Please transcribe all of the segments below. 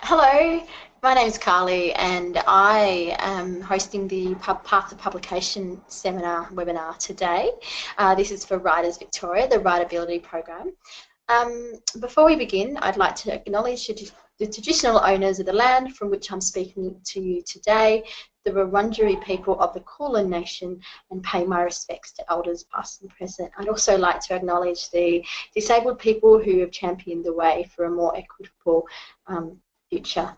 Hello, my name is Carly and I am hosting the Path to Publication webinar today. This is for Writers Victoria, the Writability Program. Before we begin, I'd like to acknowledge the traditional owners of the land from which I'm speaking to you today, the Wurundjeri people of the Kulin Nation, and pay my respects to elders past and present. I'd also like to acknowledge the disabled people who have championed the way for a more equitable future.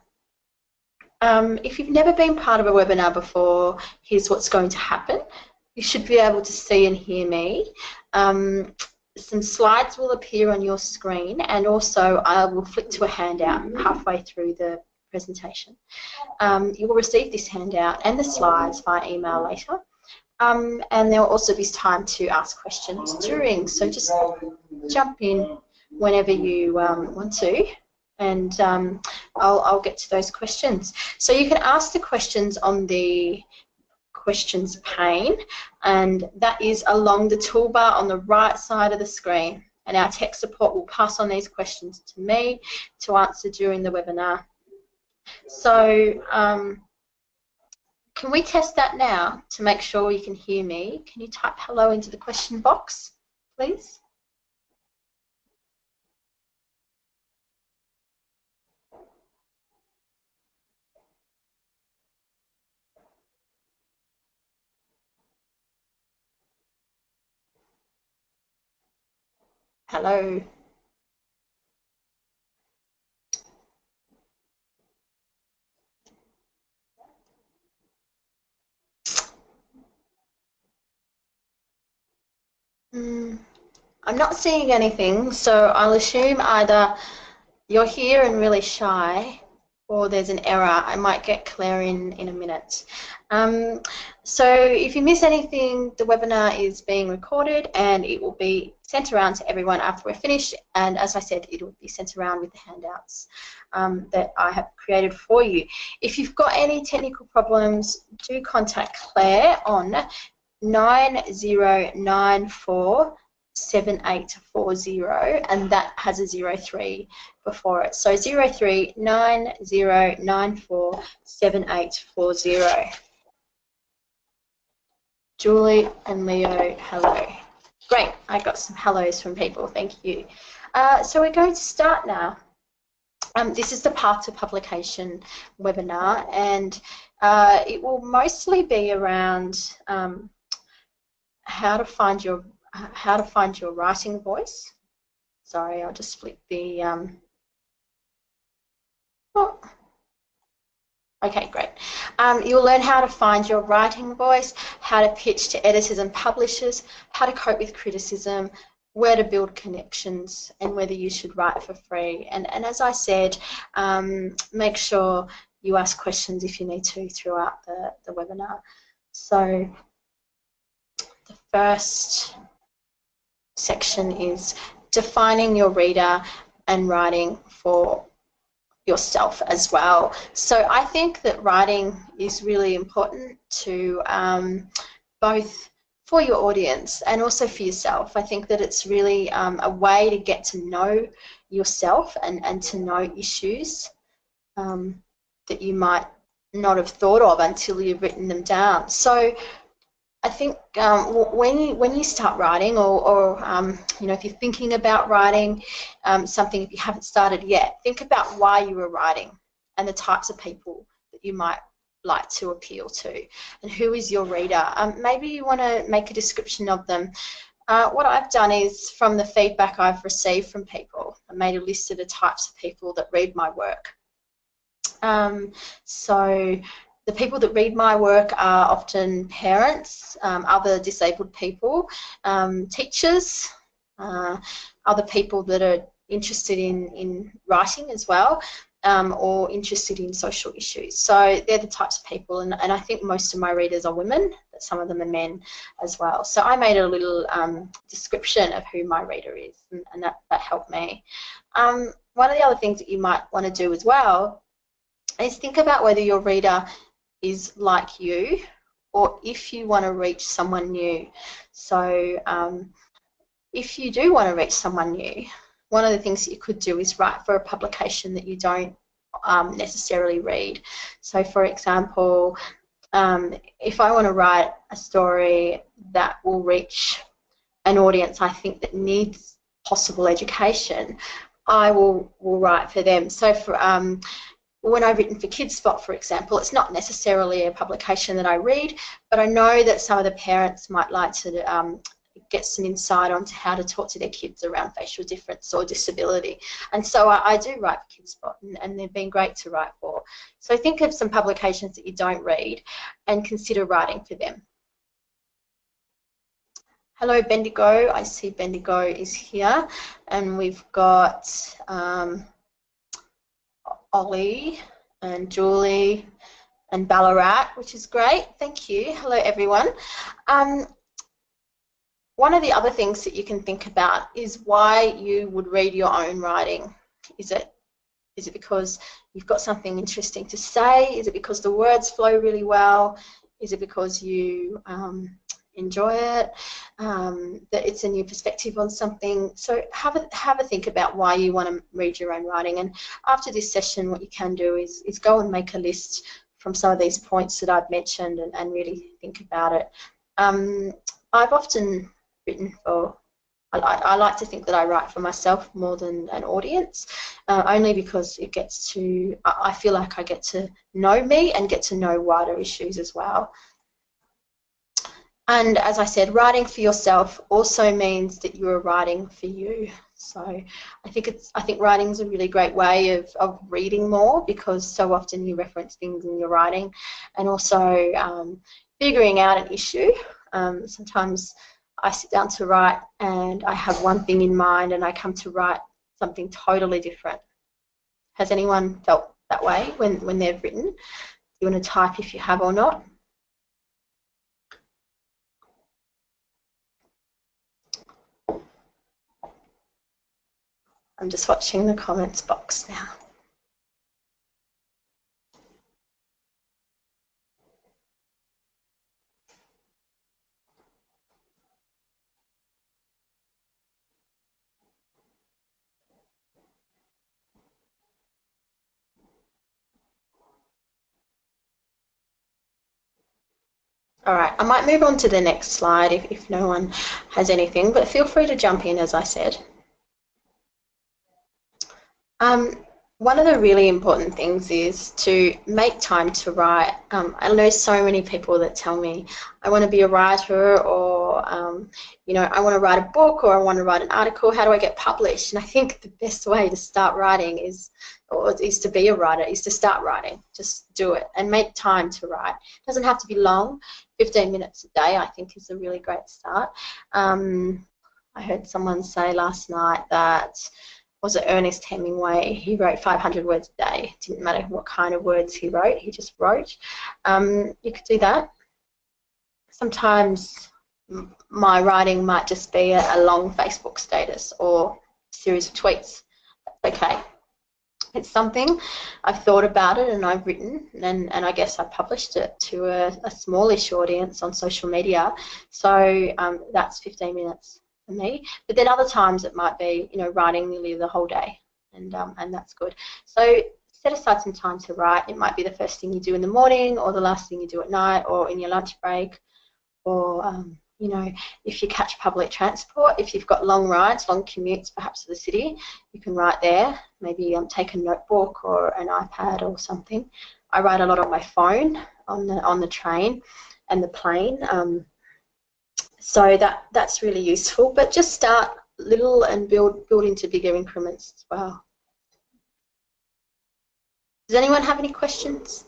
If you've never been part of a webinar before, here's what's going to happen. You should be able to see and hear me. Some slides will appear on your screen, and also I will flick to a handout halfway through the presentation. You will receive this handout and the slides via email later. And there will also be time to ask questions during, so just jump in whenever you want to. And I'll get to those questions. So you can ask the questions on the questions pane, and that is along the toolbar on the right side of the screen. And our tech support will pass on these questions to me to answer during the webinar. So can we test that now to make sure you can hear me? Can you type hello into the question box, please? Hello. I'm not seeing anything, so I'll assume either you're here and really shy, or there's an error. I might get clear in a minute. So if you miss anything, the webinar is being recorded and it will be sent around to everyone after we're finished. And as I said, it will be sent around with the handouts that I have created for you. If you've got any technical problems, do contact Claire on 9094 7840, and that has a 03 before it. So 0390947840. Julie and Leo, hello. Great, I got some hellos from people, thank you. So we're going to start now. This is the Path to Publication webinar, and it will mostly be around how to find your writing voice. Sorry, I'll just flip the okay, great. You'll learn how to find your writing voice, how to pitch to editors and publishers, how to cope with criticism, where to build connections, and whether you should write for free. And as I said, make sure you ask questions if you need to throughout the webinar. So the first section is defining your reader and writing for yourself as well. So I think that writing is really important to both for your audience and also for yourself. I think that it's really a way to get to know yourself and to know issues that you might not have thought of until you've written them down. So I think when you start writing, or you know, if you're thinking about writing something, if you haven't started yet, think about why you were writing and the types of people that you might like to appeal to, and who is your reader. Maybe you want to make a description of them. What I've done is, from the feedback I've received from people, I made a list of the types of people that read my work. So the people that read my work are often parents, other disabled people, teachers, other people that are interested in writing as well, or interested in social issues. So they're the types of people, and I think most of my readers are women, but some of them are men as well. So I made a little description of who my reader is, and that helped me. One of the other things that you might want to do as well is think about whether your reader is like you, or if you want to reach someone new. So if you do want to reach someone new, one of the things that you could do is write for a publication that you don't necessarily read. So, for example, if I want to write a story that will reach an audience I think that needs possible education, I will write for them. So for when I've written for Kids Spot, for example, it's not necessarily a publication that I read, but I know that some of the parents might like to get some insight onto how to talk to their kids around facial difference or disability. And so I do write for Kids Spot, and they've been great to write for. So think of some publications that you don't read and consider writing for them. Hello, Bendigo. I see Bendigo is here, and we've got Ollie and Julie and Ballarat, which is great. Thank you. Hello, everyone. One of the other things that you can think about is why you would read your own writing. Is it because you've got something interesting to say? Is it because the words flow really well? Is it because you enjoy it, that it's a new perspective on something? So have a think about why you want to read your own writing. And after this session, what you can do is go and make a list from some of these points that I've mentioned and really think about it. I've often written for, I like to think that I write for myself more than an audience, only because it gets to, I feel like I get to know me and get to know wider issues as well. And as I said, writing for yourself also means that you are writing for you. So I think writing is a really great way of reading more, because so often you reference things in your writing, and also figuring out an issue. Sometimes I sit down to write and I have one thing in mind and I come to write something totally different. Has anyone felt that way when they've written? You want to type if you have or not? I'm just watching the comments box now. All right, I might move on to the next slide if no one has anything, but feel free to jump in, as I said. One of the really important things is to make time to write. I know so many people that tell me, I want to be a writer, or you know, I want to write a book, or I want to write an article. How do I get published? And I think the best way to start writing is to be a writer, is to start writing. Just do it and make time to write. It doesn't have to be long. 15 minutes a day, I think, is a really great start. I heard someone say last night that, was it Ernest Hemingway? He wrote 500 words a day. It didn't matter what kind of words he wrote, he just wrote. You could do that. Sometimes my writing might just be a long Facebook status or a series of tweets. That's okay. It's something I've thought about it and I've written, and I guess I published it to a smallish audience on social media. So that's 15 minutes for me. But then other times it might be, you know, writing nearly the whole day, and that's good. So set aside some time to write. It might be the first thing you do in the morning, or the last thing you do at night, or in your lunch break, or you know, if you catch public transport, if you've got long rides, long commutes perhaps to the city, you can write there. Maybe take a notebook or an iPad or something. I write a lot on my phone, on the train and the plane. So that's really useful. But just start little and build into bigger increments as well. Does anyone have any questions?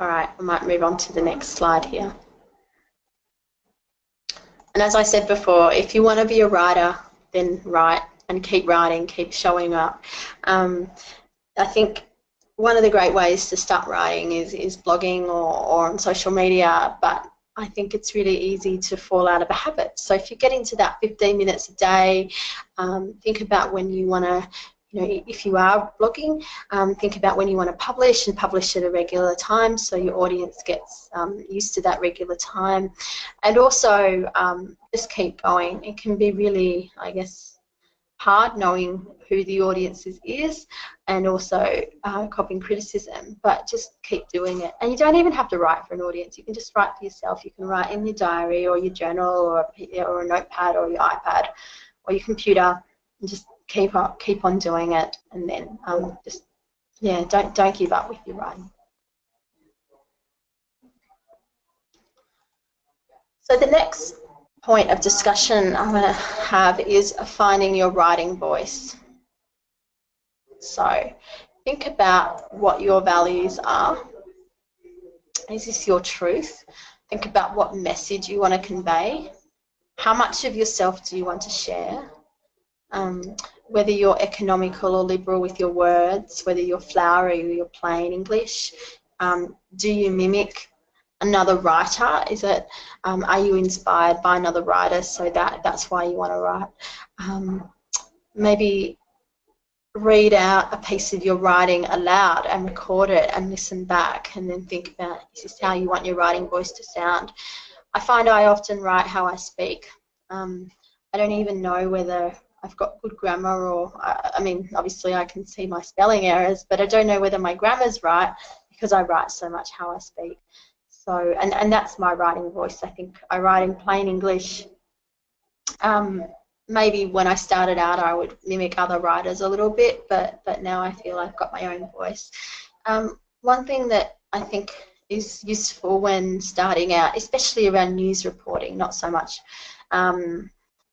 All right, I might move on to the next slide here. And as I said before, if you want to be a writer, then write and keep writing, keep showing up. I think one of the great ways to start writing is blogging or on social media, but I think it's really easy to fall out of a habit. So if you get into that 15 minutes a day, think about when you want to if you are blogging, think about when you want to publish and publish at a regular time so your audience gets used to that regular time. And also just keep going. It can be really, I guess, hard knowing who the audience is and also copying criticism, but just keep doing it. And you don't even have to write for an audience. You can just write for yourself. You can write in your diary or your journal or a notepad or your iPad or your computer, and just keep on doing it. And then don't give up with your writing. So the next point of discussion I'm going to have is finding your writing voice. So think about what your values are. Is this your truth? Think about what message you want to convey. How much of yourself do you want to share? Whether you're economical or liberal with your words, whether you're flowery or you're plain English. Do you mimic another writer? Is it, are you inspired by another writer so that's why you want to write? Maybe read out a piece of your writing aloud and record it and listen back and then think about, is this how you want your writing voice to sound? I find I often write how I speak. I don't even know whether I've got good grammar or, I mean, obviously I can see my spelling errors, but I don't know whether my grammar's right because I write so much how I speak. So, and that's my writing voice. I think I write in plain English. Maybe when I started out I would mimic other writers a little bit, but now I feel I've got my own voice. One thing that I think is useful when starting out, especially around news reporting, not so much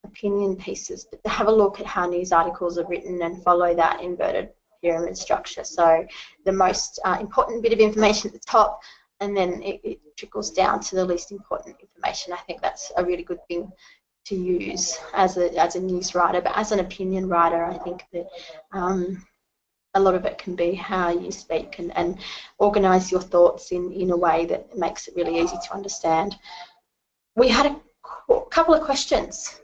opinion pieces, but to have a look at how news articles are written and follow that inverted pyramid structure. So the most important bit of information at the top, and then it trickles down to the least important information. I think that's a really good thing to use as a news writer, but as an opinion writer, I think that a lot of it can be how you speak and organise your thoughts in a way that makes it really easy to understand. We had a couple of questions.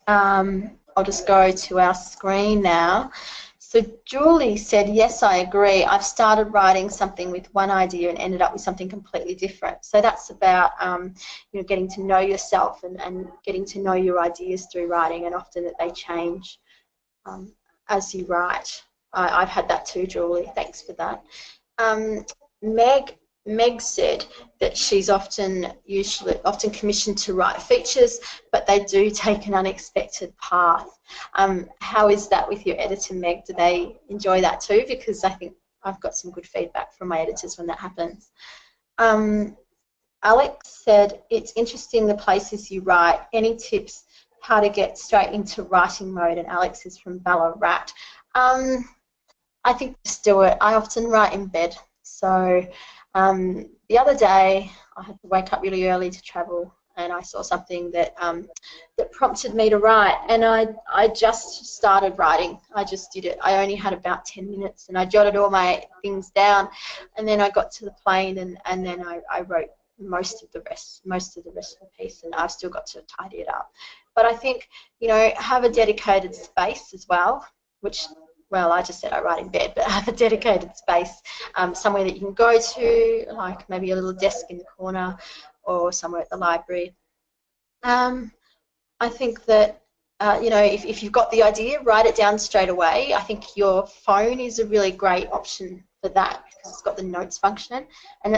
I'll just go to our screen now. So Julie said, yes, I agree. I've started writing something with one idea and ended up with something completely different. So that's about getting to know yourself and getting to know your ideas through writing, and often that they change as you write. I've had that too, Julie. Thanks for that. Meg said that she's often commissioned to write features, but they do take an unexpected path. How is that with your editor, Meg? Do they enjoy that too? Because I think I've got some good feedback from my editors when that happens. Alex said, it's interesting the places you write. Any tips how to get straight into writing mode? And Alex is from Ballarat. I think just do it. I often write in bed. So the other day I had to wake up really early to travel, and I saw something that that prompted me to write, and I just started writing. I just did it. I only had about 10 minutes, and I jotted all my things down, and then I got to the plane, and then I wrote most of the rest of the piece, and I've still got to tidy it up. But I think, have a dedicated space as well, which, well, I just said I write in bed, but have a dedicated space, somewhere that you can go to, like maybe a little desk in the corner or somewhere at the library. I think that, if you've got the idea, write it down straight away. I think your phone is a really great option for that because it's got the notes function, and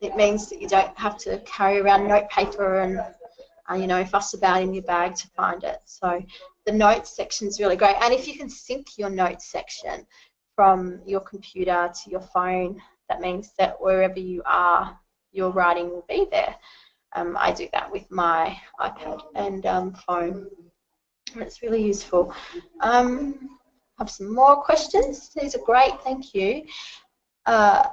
it means that you don't have to carry around note paper and fuss about in your bag to find it. So the notes section is really great, and if you can sync your notes section from your computer to your phone, that means that wherever you are, your writing will be there. I do that with my iPad and phone. It's really useful. I have some more questions. These are great, thank you. A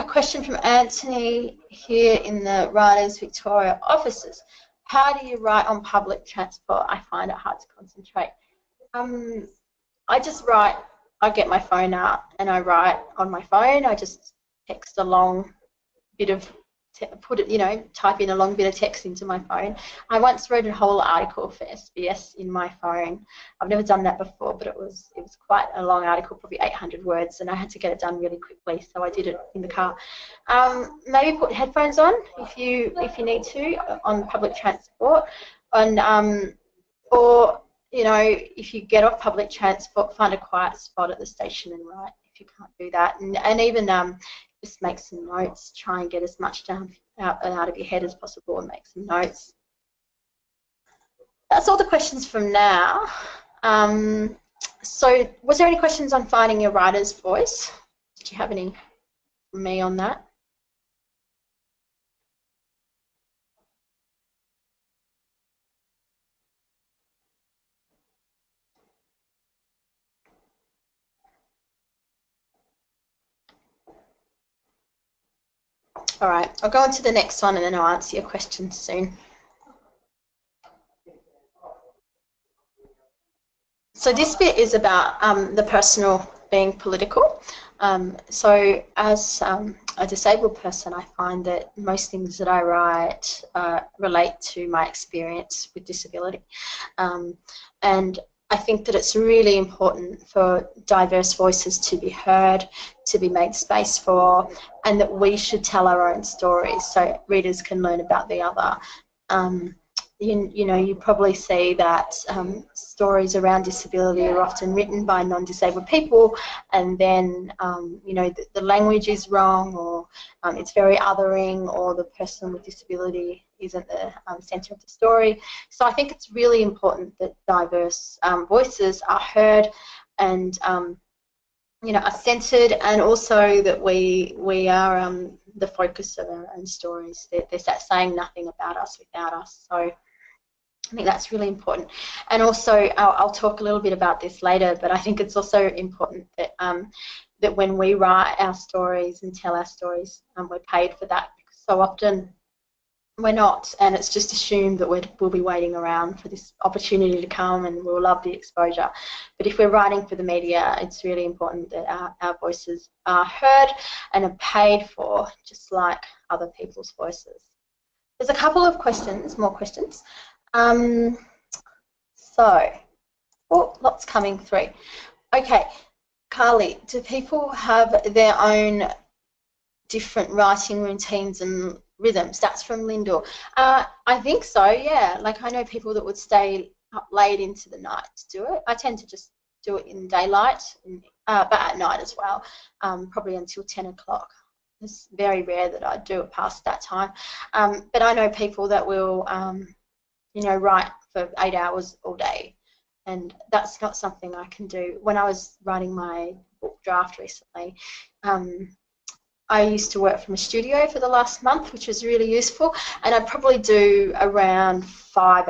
question from Anthony here in the Writers Victoria offices. How do you write on public transport? I find it hard to concentrate. I just write, I get my phone out and I write on my phone. I just text a long bit of put it, type in a long bit of text into my phone. I once wrote a whole article for SBS in my phone. I've never done that before, but it was quite a long article, probably 800 words, and I had to get it done really quickly, so I did it in the car. Maybe put headphones on if you need to on public transport, or if you get off public transport, find a quiet spot at the station and write if you can't do that, and even just make some notes. Try and get as much down out of your head as possible and make some notes. That's all the questions from now. So was there any questions on finding your writer's voice? Did you have any from me on that? All right, I'll go on to the next one and then I'll answer your questions soon. So this bit is about the personal being political. So as a disabled person, I find that most things that I write relate to my experience with disability. And I think that it's really important for diverse voices to be heard, to be made space for, and that we should tell our own stories so readers can learn about the other. You probably see that stories around disability are often written by non-disabled people, and then the language is wrong, or it's very othering, or the person with disability isn't the centre of the story. So I think it's really important that diverse voices are heard and are centred, and also that we are the focus of our own stories. They're saying nothing about us without us. So I think that's really important. And also, I'll talk a little bit about this later, but I think it's also important that that when we write our stories and tell our stories, we're paid for that, because so often we're not, and it's just assumed that we'll be waiting around for this opportunity to come and we'll love the exposure. But if we're writing for the media, it's really important that our voices are heard and are paid for, just like other people's voices. There's a couple of questions, more questions. Lots coming through. Okay, Carly, do people have their own different writing routines and rhythms? That's from Lyndall. I think so, yeah. Like, I know people that would stay up late into the night to do it. I tend to just do it in daylight, but at night as well, probably until 10 o'clock. It's very rare that I do it past that time. But I know people that will write for 8 hours all day, and that's not something I can do. When I was writing my book draft recently, I used to work from a studio for the last month, which was really useful, and I'd probably do around 5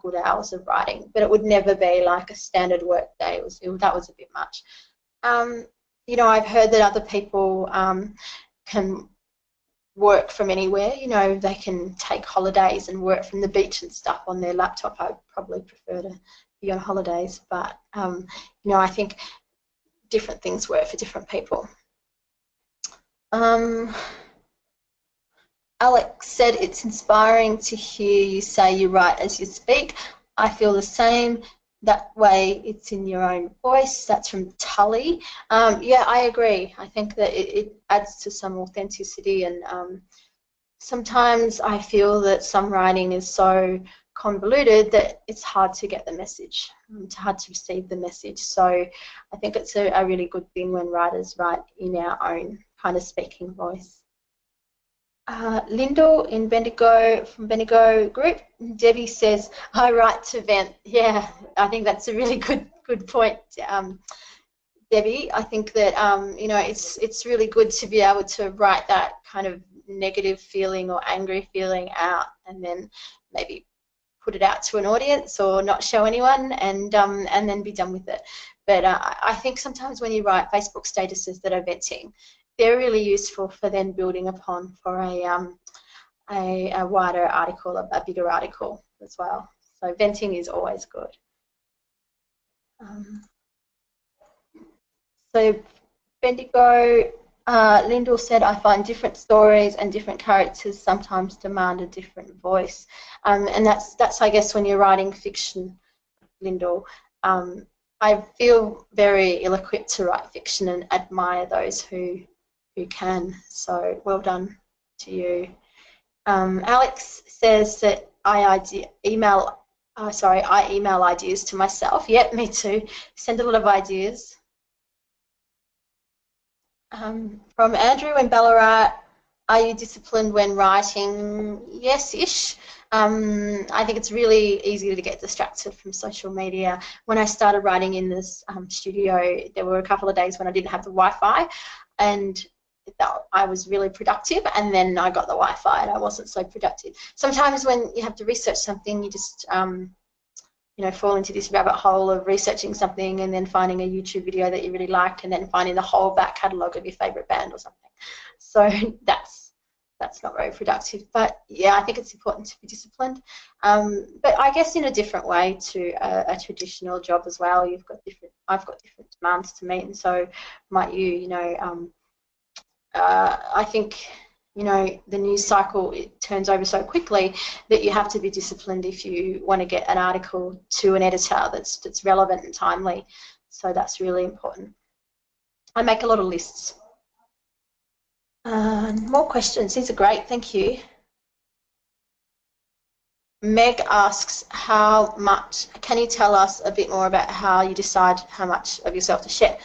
good hours of writing, but it would never be like a standard work day. That was a bit much. I've heard that other people can work from anywhere. They can take holidays and work from the beach and stuff on their laptop. I probably prefer to be on holidays, but I think different things work for different people. Alex said, it's inspiring to hear you say you write as you speak. I feel the same. That way it's in your own voice. That's from Tully. Yeah, I agree. I think that it adds to some authenticity, and sometimes I feel that some writing is so convoluted that it's hard to get the message, it's hard to receive the message. So I think it's a really good thing when writers write in our own kind of speaking voice. Lyndall in Bendigo, from Bendigo Group, Debbie says, I write to vent. Yeah, I think that's a really good point, Debbie. I think that it's really good to be able to write that kind of negative feeling or angry feeling out, and then maybe put it out to an audience or not show anyone, and then be done with it. But I think sometimes when you write Facebook statuses that are venting, they're really useful for then building upon for a wider article, a bigger article as well. So venting is always good. So Bendigo Lyndall said, I find different stories and different characters sometimes demand a different voice. And that's, I guess, when you're writing fiction, Lyndall. I feel very ill-equipped to write fiction and admire those who can. So well done to you. Alex says that I email ideas to myself. Yep, me too. Send a lot of ideas. From Andrew in Ballarat, are you disciplined when writing? Yes-ish. I think it's really easy to get distracted from social media. When I started writing in this studio, there were a couple of days when I didn't have the Wi-Fi, and I was really productive, and then I got the Wi-Fi and I wasn't so productive. Sometimes when you have to research something, you just you know, fall into this rabbit hole of researching something and then finding a YouTube video that you really liked and then finding the whole back catalogue of your favourite band or something. So that's not very productive. But yeah, I think it's important to be disciplined. But I guess in a different way to a traditional job as well. I've got different demands to meet, and so might you. You know, I think, you know, the news cycle, it turns over so quickly that you have to be disciplined if you want to get an article to an editor that's relevant and timely. So that's really important. I make a lot of lists. More questions. These are great. Thank you. Meg asks, how much, can you tell us a bit more about how you decide how much of yourself to share?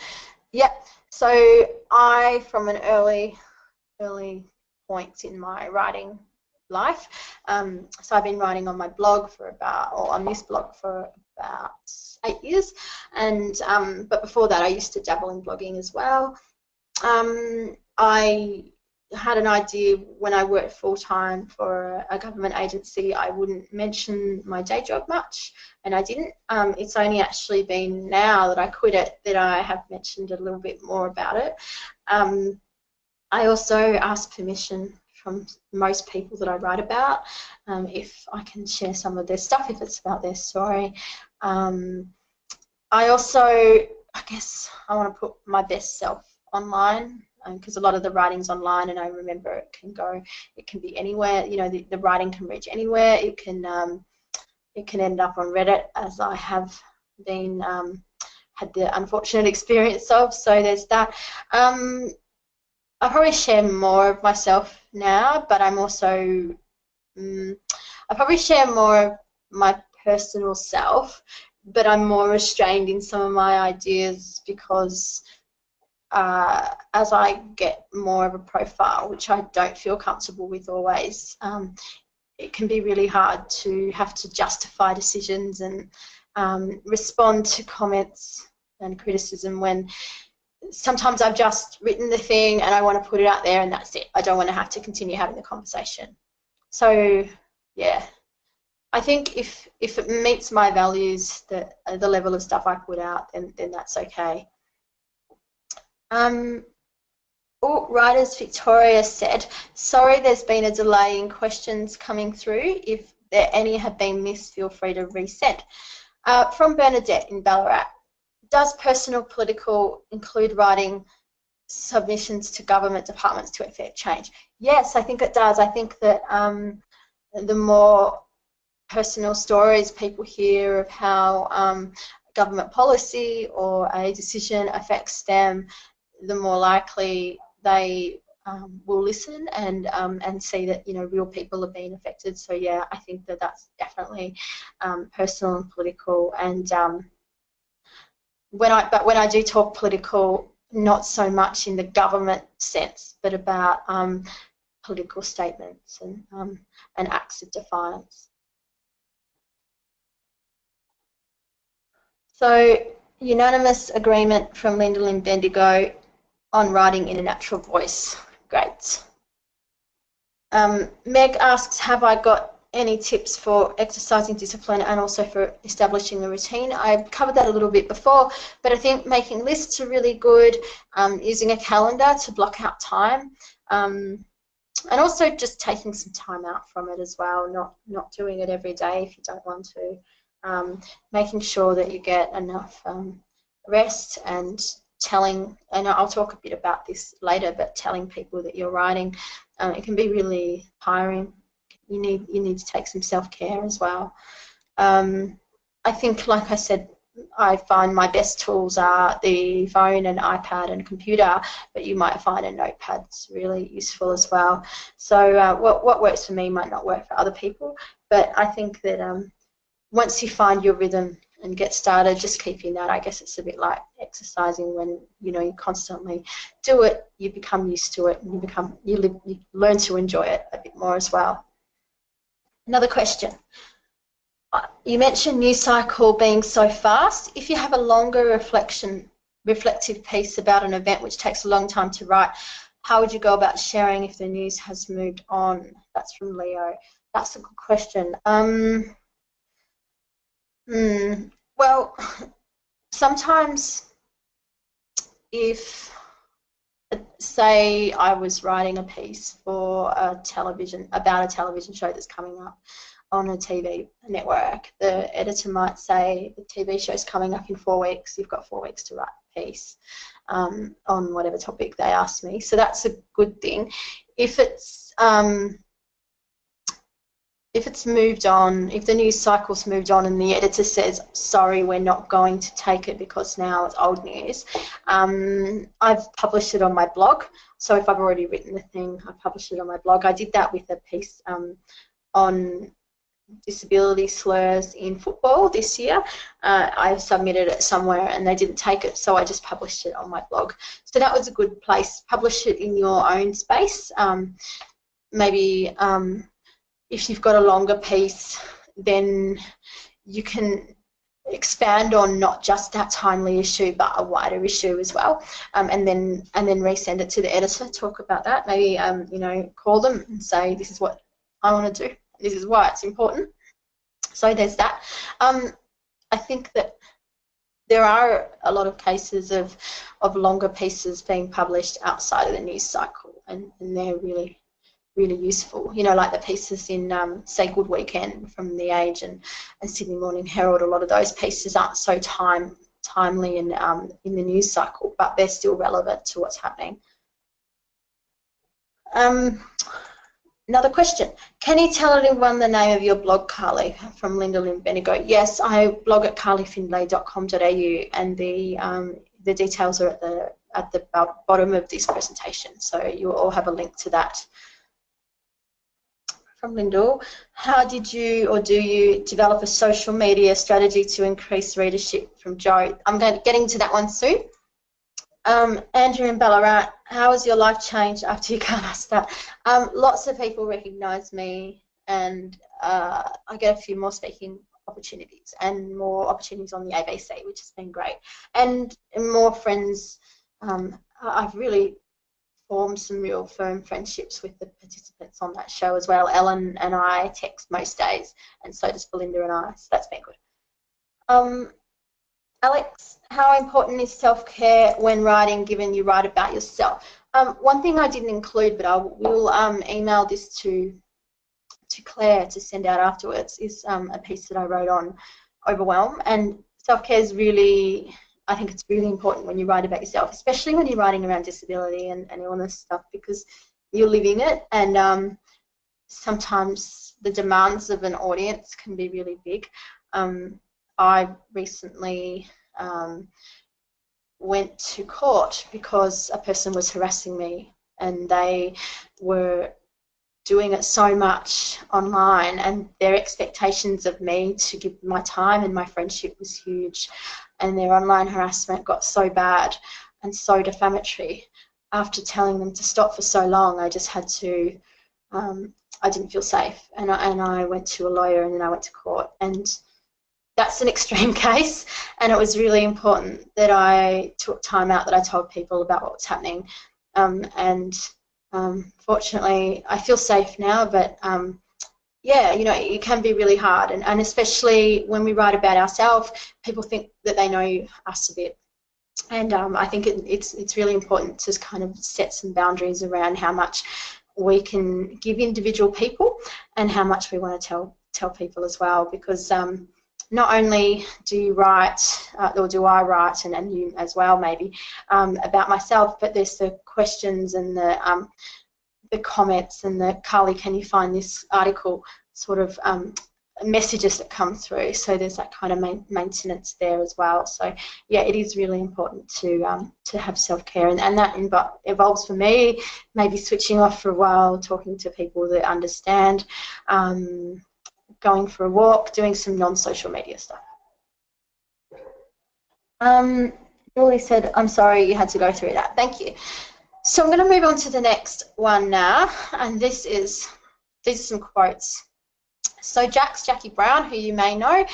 Yep. So I, from an early points in my writing life. So I've been writing on my blog on this blog for about 8 years, and but before that I used to dabble in blogging as well. I had an idea when I worked full-time for a government agency I wouldn't mention my day job much, and I didn't. It's only actually been now that I quit it that I have mentioned a little bit more about it. I also ask permission from most people that I write about if I can share some of their stuff, if it's about their story. I also, I guess, I want to put my best self online, because a lot of the writing's online, and I remember it can be anywhere. You know, the writing can reach anywhere. It can end up on Reddit, as I have been had the unfortunate experience of. So there's that. I probably share more of myself now, but I'm also, I probably share more of my personal self, but I'm more restrained in some of my ideas because as I get more of a profile, which I don't feel comfortable with always, it can be really hard to have to justify decisions and respond to comments and criticism when sometimes I've just written the thing and I want to put it out there and that's it. I don't want to have to continue having the conversation. So, yeah, I think if it meets my values, the level of stuff I put out, then that's okay. Writers Victoria said, sorry there's been a delay in questions coming through. If any have been missed, feel free to resend. From Bernadette in Ballarat. Does personal political include writing submissions to government departments to effect change? Yes, I think it does. I think that the more personal stories people hear of how government policy or a decision affects them, the more likely they will listen and see that, you know, real people are being affected. So yeah, I think that that's definitely personal and political. And when I do talk political, not so much in the government sense, but about political statements and acts of defiance. So, unanimous agreement from Lyndall and Bendigo on writing in a natural voice. Great. Meg asks, have I got any tips for exercising discipline and also for establishing a routine? I've covered that a little bit before, but I think making lists are really good, using a calendar to block out time, and also just taking some time out from it as well, not doing it every day if you don't want to, making sure that you get enough rest and telling, and I'll talk a bit about this later, but telling people that you're writing, it can be really tiring. You need to take some self-care as well. I think, like I said, I find my best tools are the phone and iPad and computer, but you might find a notepad's really useful as well. So what works for me might not work for other people, but I think that once you find your rhythm and get started, just keeping that. I guess it's a bit like exercising. When you constantly do it, you become used to it, and you learn to enjoy it a bit more as well. Another question. You mentioned news cycle being so fast. If you have a longer reflective piece about an event which takes a long time to write, how would you go about sharing if the news has moved on? That's from Leo. That's a good question. Well, sometimes if, say, I was writing a piece for about a television show that's coming up on a TV network, the editor might say the TV show's coming up in 4 weeks. You've got 4 weeks to write a piece on whatever topic they ask me. So that's a good thing. If it's moved on, if the news cycle's moved on and the editor says, sorry, we're not going to take it because now it's old news, I've published it on my blog. So if I've already written the thing, I publish it on my blog. I did that with a piece on disability slurs in football this year. I submitted it somewhere and they didn't take it, so I just published it on my blog. So that was a good place. Publish it in your own space. Maybe if you've got a longer piece, then you can expand on not just that timely issue, but a wider issue as well, and then resend it to the editor. Talk about that. Maybe call them and say, this is what I want to do. This is why it's important. So there's that. I think that there are a lot of cases of longer pieces being published outside of the news cycle, and they're really useful. Like the pieces in, say, Good Weekend from The Age and Sydney Morning Herald. A lot of those pieces aren't so timely in the news cycle, but they're still relevant to what's happening. Another question. Can you tell everyone the name of your blog, Carly? From Linda Lynn Benigo. Yes, I blog at carlyfindlay.com.au, and the details are at the bottom of this presentation, so you'll all have a link to that. From Lyndall, how did you or do you develop a social media strategy to increase readership? From Joe. I'm getting to that one soon. Andrew in Ballarat, how has your life changed after you can't ask that? Lots of people recognise me, and I get a few more speaking opportunities and more opportunities on the ABC, which has been great. And more friends. I've really formed some real firm friendships with the participants on that show as well. Ellen and I text most days, and so does Belinda and I, so that's been good. Alex, how important is self-care when writing, given you write about yourself? One thing I didn't include, but I will email this to Claire to send out afterwards, is a piece that I wrote on overwhelm. And self-care is really, I think it's really important when you write about yourself, especially when you're writing around disability and illness stuff, because you're living it, and sometimes the demands of an audience can be really big. I recently went to court because a person was harassing me, and they were doing it so much online, and their expectations of me to give my time and my friendship was huge, and their online harassment got so bad and so defamatory. After telling them to stop for so long, I just had to, I didn't feel safe, and I went to a lawyer, and then I went to court. And that's an extreme case, and it was really important that I took time out, that I told people about what was happening. Fortunately, I feel safe now, but yeah, it can be really hard, and especially when we write about ourselves, people think that they know us a bit. And I think it's really important to kind of set some boundaries around how much we can give individual people and how much we want to tell people as well, because not only do you write, or do I write, and you as well maybe, about myself, but there's the questions and the comments and the, Carly, can you find this article, sort of messages that come through. So there's that kind of maintenance there as well. So yeah, it is really important to have self-care, and that involves for me maybe switching off for a while, talking to people that understand, going for a walk, doing some non-social media stuff. Julie said, I'm sorry you had to go through that. Thank you. So I'm going to move on to the next one now, and these are some quotes. So Jackie Brown, who you may know,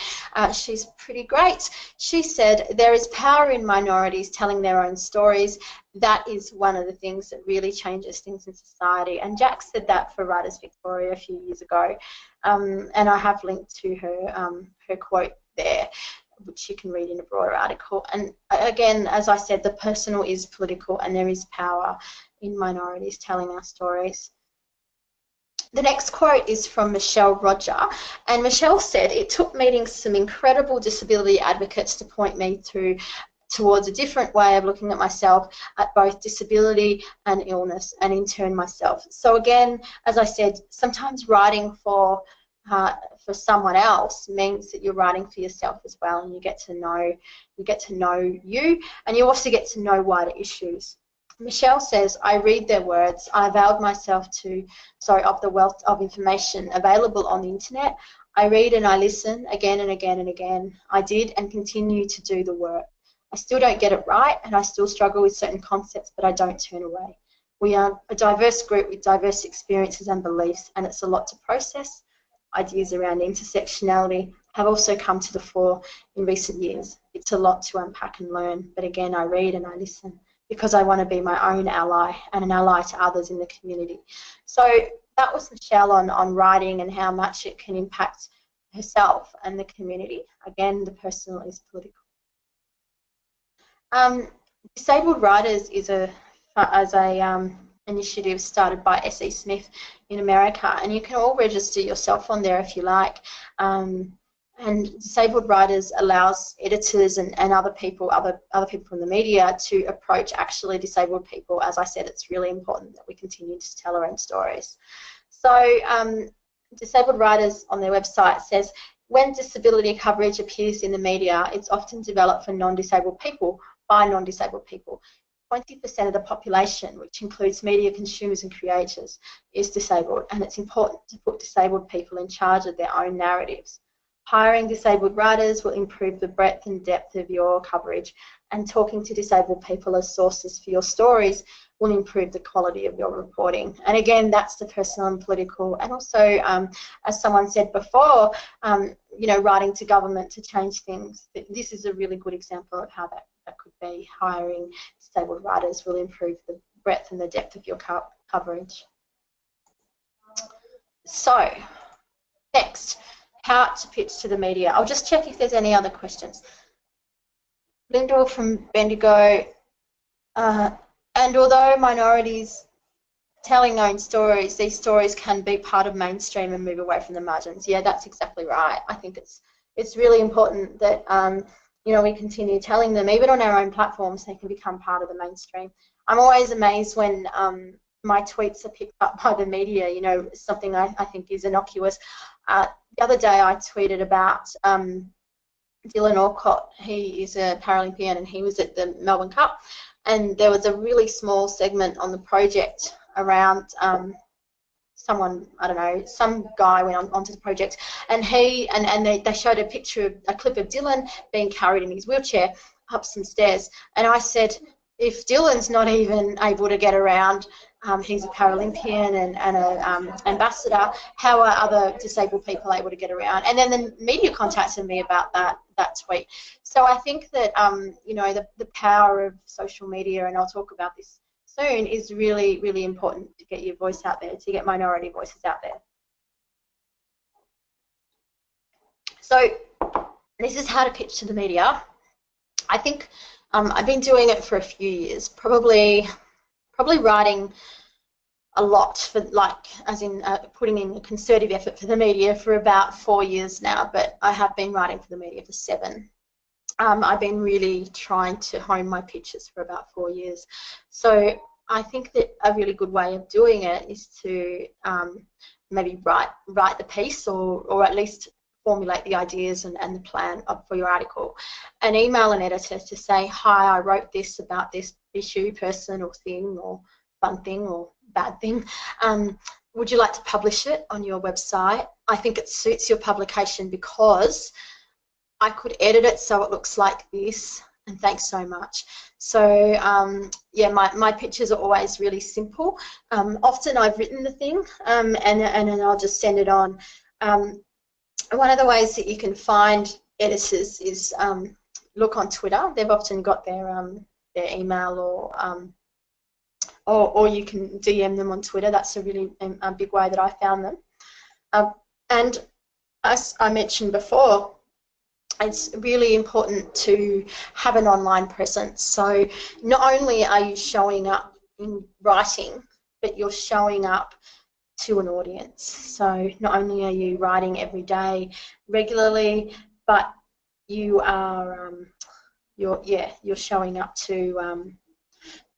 she's pretty great. She said, there is power in minorities telling their own stories. That is one of the things that really changes things in society. And Jack said that for Writers Victoria a few years ago. And I have linked to her quote there, which you can read in a broader article. And again, as I said, the personal is political, and there is power in minorities telling our stories. The next quote is from Michelle Rodger, and Michelle said, it took meeting some incredible disability advocates to point me towards a different way of looking at myself, at both disability and illness, and in turn myself. So again, as I said, sometimes writing for someone else means that you're writing for yourself as well, and you get to know you, and you also get to know wider issues. Michelle says, I read their words. I availed myself of the wealth of information available on the internet. I read and I listen again and again and again. I did and continue to do the work. I still don't get it right, and I still struggle with certain concepts, but I don't turn away. We are a diverse group with diverse experiences and beliefs, and it's a lot to process. Ideas around intersectionality have also come to the fore in recent years. It's a lot to unpack and learn, but again, I read and I listen, because I want to be my own ally and an ally to others in the community. So that was Michelle on writing and how much it can impact herself and the community. Again, the personal is political. Disabled Writers is an initiative started by S.E. Smith in America, and you can all register yourself on there if you like. And Disabled Writers allows editors and other people from the media to approach actually disabled people. As I said, it's really important that we continue to tell our own stories. So Disabled Writers on their website says, when disability coverage appears in the media, it's often developed for non-disabled people by non-disabled people. 20% of the population, which includes media consumers and creators, is disabled, and it's important to put disabled people in charge of their own narratives. Hiring disabled writers will improve the breadth and depth of your coverage, and talking to disabled people as sources for your stories will improve the quality of your reporting. And again, that's the personal and political, and also, as someone said before, you know, writing to government to change things. This is a really good example of how that could be. Hiring disabled writers will improve the breadth and the depth of your coverage. So, next, how to pitch to the media. I'll just check if there's any other questions. Lyndall from Bendigo, and although minorities telling their own stories, these stories can be part of mainstream and move away from the margins. Yeah, that's exactly right. I think it's really important that you know, we continue telling them, even on our own platforms, they can become part of the mainstream. I'm always amazed when my tweets are picked up by the media, you know, something I think is innocuous. The other day I tweeted about Dylan Alcott. He is a Paralympian and he was at the Melbourne Cup, and there was a really small segment on the project around someone, I don't know, some guy went onto the project, and they showed a clip of Dylan being carried in his wheelchair up some stairs, and I said, if Dylan's not even able to get around, he's a Paralympian and an ambassador, how are other disabled people able to get around? And then the media contacted me about that tweet. So I think that you know, the power of social media, and I'll talk about this soon, is really, really important to get your voice out there, to get minority voices out there. So this is how to pitch to the media. I think I've been doing it for a few years, probably writing a lot for, like, as in putting in a concerted effort for the media for about 4 years now, but I have been writing for the media for 7. I've been really trying to hone my pitches for about 4 years. So I think that a really good way of doing it is to maybe write the piece, or at least formulate the ideas and the plan for your article, and email an editor to say, hi, I wrote this about this issue, person or thing, or fun thing or bad thing. Would you like to publish it on your website? I think it suits your publication because I could edit it so it looks like this, and thanks so much. So yeah, my pitches are always really simple. Often I've written the thing and then I'll just send it on. One of the ways that you can find editors is look on Twitter. They've often got their email, or you can DM them on Twitter. That's a really big way that I found them. And as I mentioned before, it's really important to have an online presence. So not only are you showing up in writing, but you're showing up to an audience. So not only are you writing every day regularly, but you are you're showing up to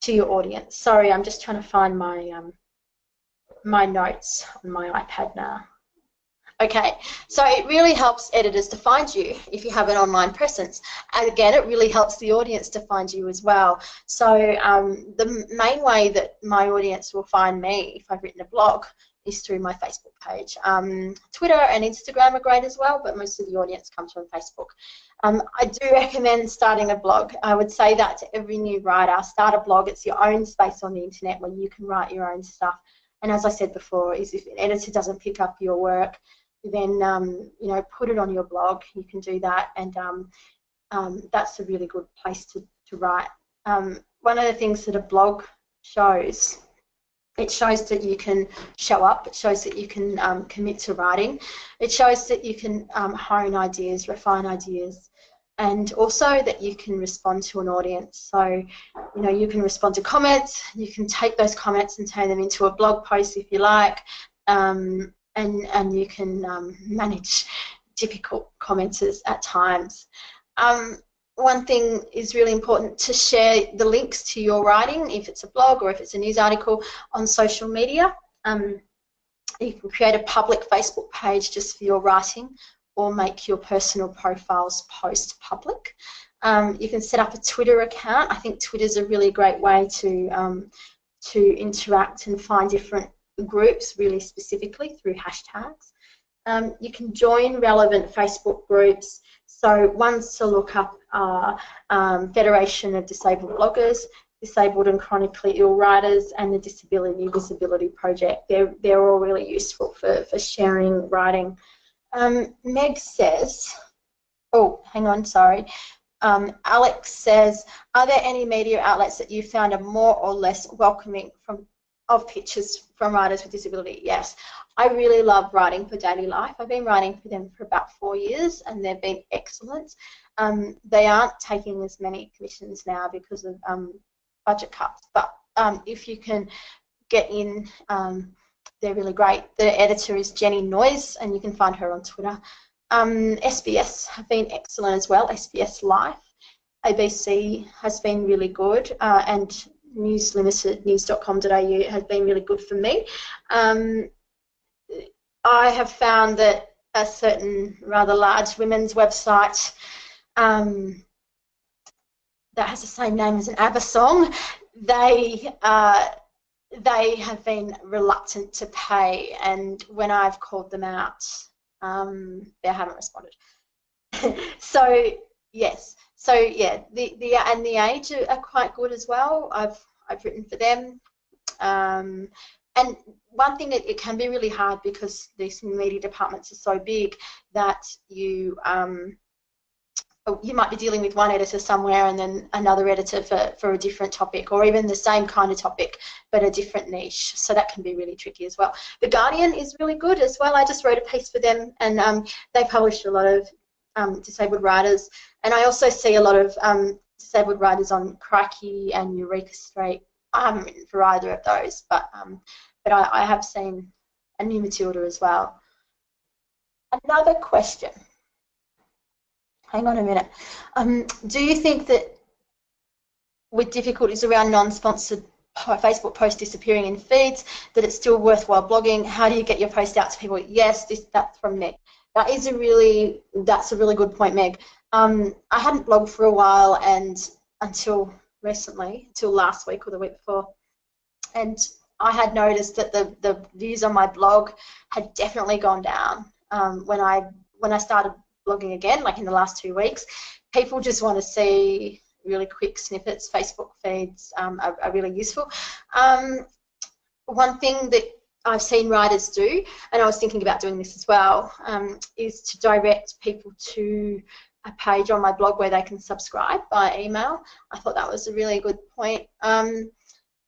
your audience. Sorry, I'm just trying to find my my notes on my iPad now. Okay, so it really helps editors to find you if you have an online presence. And again, it really helps the audience to find you as well. So the main way that my audience will find me if I've written a blog is through my Facebook page. Twitter and Instagram are great as well, but most of the audience comes from Facebook. I do recommend starting a blog. I would say that to every new writer. Start a blog. It's your own space on the internet where you can write your own stuff. And as I said before, is if an editor doesn't pick up your work, then you know, put it on your blog. You can do that, and that's a really good place to write. One of the things that a blog shows, it shows that you can show up. It shows that you can commit to writing. It shows that you can hone ideas, refine ideas, and also that you can respond to an audience. So, you know, you can respond to comments. You can take those comments and turn them into a blog post if you like. And you can manage difficult commenters at times. One thing is really important, to share the links to your writing, if it's a blog or if it's a news article, on social media. You can create a public Facebook page just for your writing, or make your personal profiles post public. You can set up a Twitter account. I think Twitter is a really great way to interact and find different groups really specifically through hashtags. You can join relevant Facebook groups. So ones to look up are Federation of Disabled Bloggers, Disabled and Chronically Ill Writers, and the Disability Visibility Project. They're all really useful for sharing writing. Meg says, oh, hang on, sorry. Alex says, are there any media outlets that you found are more or less welcoming of pitches from writers with disability? Yes, I really love writing for Daily Life. I've been writing for them for about 4 years, and they've been excellent. They aren't taking as many commissions now because of budget cuts, but if you can get in, they're really great. The editor is Jenny Noyes, and you can find her on Twitter. SBS have been excellent as well, SBS Life. ABC has been really good, and News Limited, news.com.au has been really good for me. I have found that a certain rather large women's website that has the same name as an ABBA song, they have been reluctant to pay, and when I've called them out, they haven't responded. So yes, so yeah, the Age are quite good as well. I've written for them, and one thing, it can be really hard because these media departments are so big that you might be dealing with one editor somewhere and then another editor for a different topic, or even the same kind of topic but a different niche. So that can be really tricky as well. The Guardian is really good as well. I just wrote a piece for them, and they publish a lot of disabled writers, and I also see a lot of disabled writers on Crikey and Eureka Street. I haven't written for either of those, but but I have seen a new Matilda as well. Another question. Hang on a minute. Do you think that with difficulties around non-sponsored Facebook posts disappearing in feeds, that it's still worthwhile blogging? How do you get your post out to people? Yes, that's from Meg. That's a really good point, Meg. I hadn't blogged for a while, and until recently, until last week or the week before, and I had noticed that the views on my blog had definitely gone down when I started blogging again, like in the last 2 weeks. People just want to see really quick snippets. Facebook feeds are really useful. One thing that I've seen writers do, and I was thinking about doing this as well, is to direct people to a page on my blog where they can subscribe by email. I thought that was a really good point.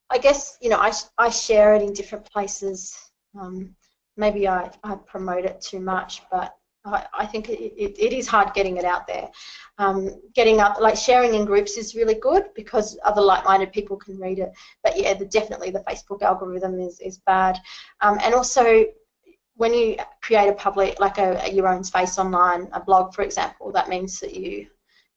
I guess, you know, I share it in different places. Maybe I promote it too much, but I think it is hard getting it out there. Getting up, like sharing in groups is really good because other like-minded people can read it. But yeah, definitely the Facebook algorithm is bad. And also, when you create a public, like your own space online, a blog, for example, that means that you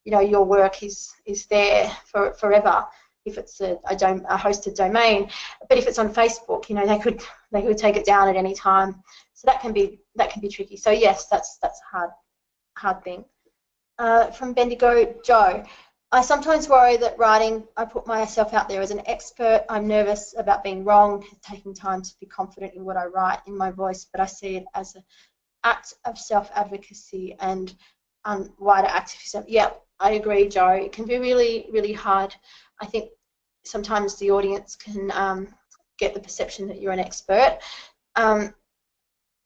know, your work is there forever. If it's a hosted domain, but if it's on Facebook, you know, they could take it down at any time. So that can be tricky. So yes, that's a hard thing. From Bendigo, Joe, I sometimes worry that writing, I put myself out there as an expert. I'm nervous about being wrong, taking time to be confident in what I write in my voice, but I see it as an act of self-advocacy and wider activism. Yeah, I agree, Joe. It can be really, really hard. I think sometimes the audience can get the perception that you're an expert.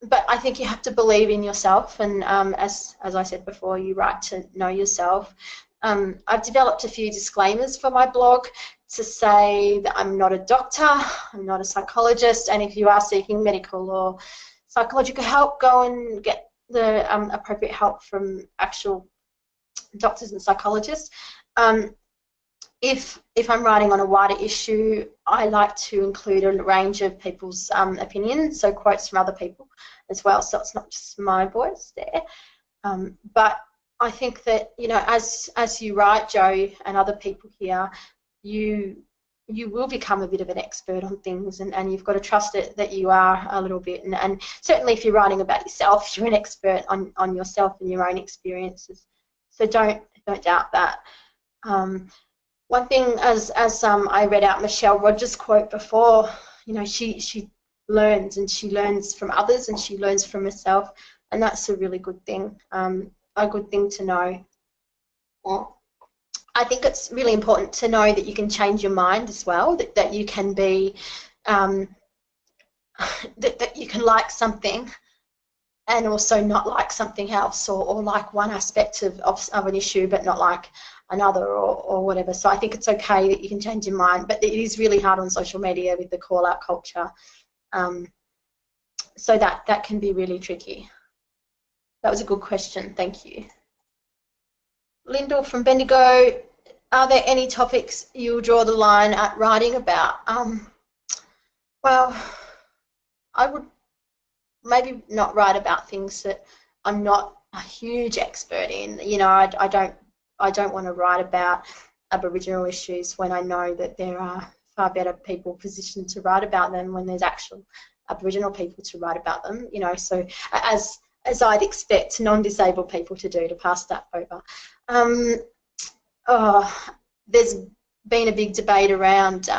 But I think you have to believe in yourself, and as I said before, you write to know yourself. I've developed a few disclaimers for my blog to say that I'm not a doctor, I'm not a psychologist, and if you are seeking medical or psychological help, go and get the appropriate help from actual doctors and psychologists. If I'm writing on a wider issue, I like to include a range of people's opinions, so quotes from other people as well, so it's not just my voice there. But I think that, you know, as you write, Joe, and other people here, you will become a bit of an expert on things, and you've got to trust it that you are a little bit, and certainly if you're writing about yourself, you're an expert on yourself and your own experiences, so don't doubt that. One thing, as I read out Michelle Rodger's quote before, you know, she learns, and she learns from others, and she learns from herself, and that's a really good thing, a good thing to know. Well, I think it's really important to know that you can change your mind as well, that you can be, that you can like something and also not like something else, or like one aspect of an issue but not like another, or whatever. So I think it's okay that you can change your mind, but it is really hard on social media with the call-out culture. So that can be really tricky. That was a good question, thank you. Lyndall from Bendigo, are there any topics you'll draw the line at writing about? Well, I would maybe not write about things that I'm not a huge expert in. You know, I don't want to write about Aboriginal issues when I know that there are far better people positioned to write about them, when there's actual Aboriginal people to write about them. You know, so as I'd expect non-disabled people to do, to pass that over. There's been a big debate around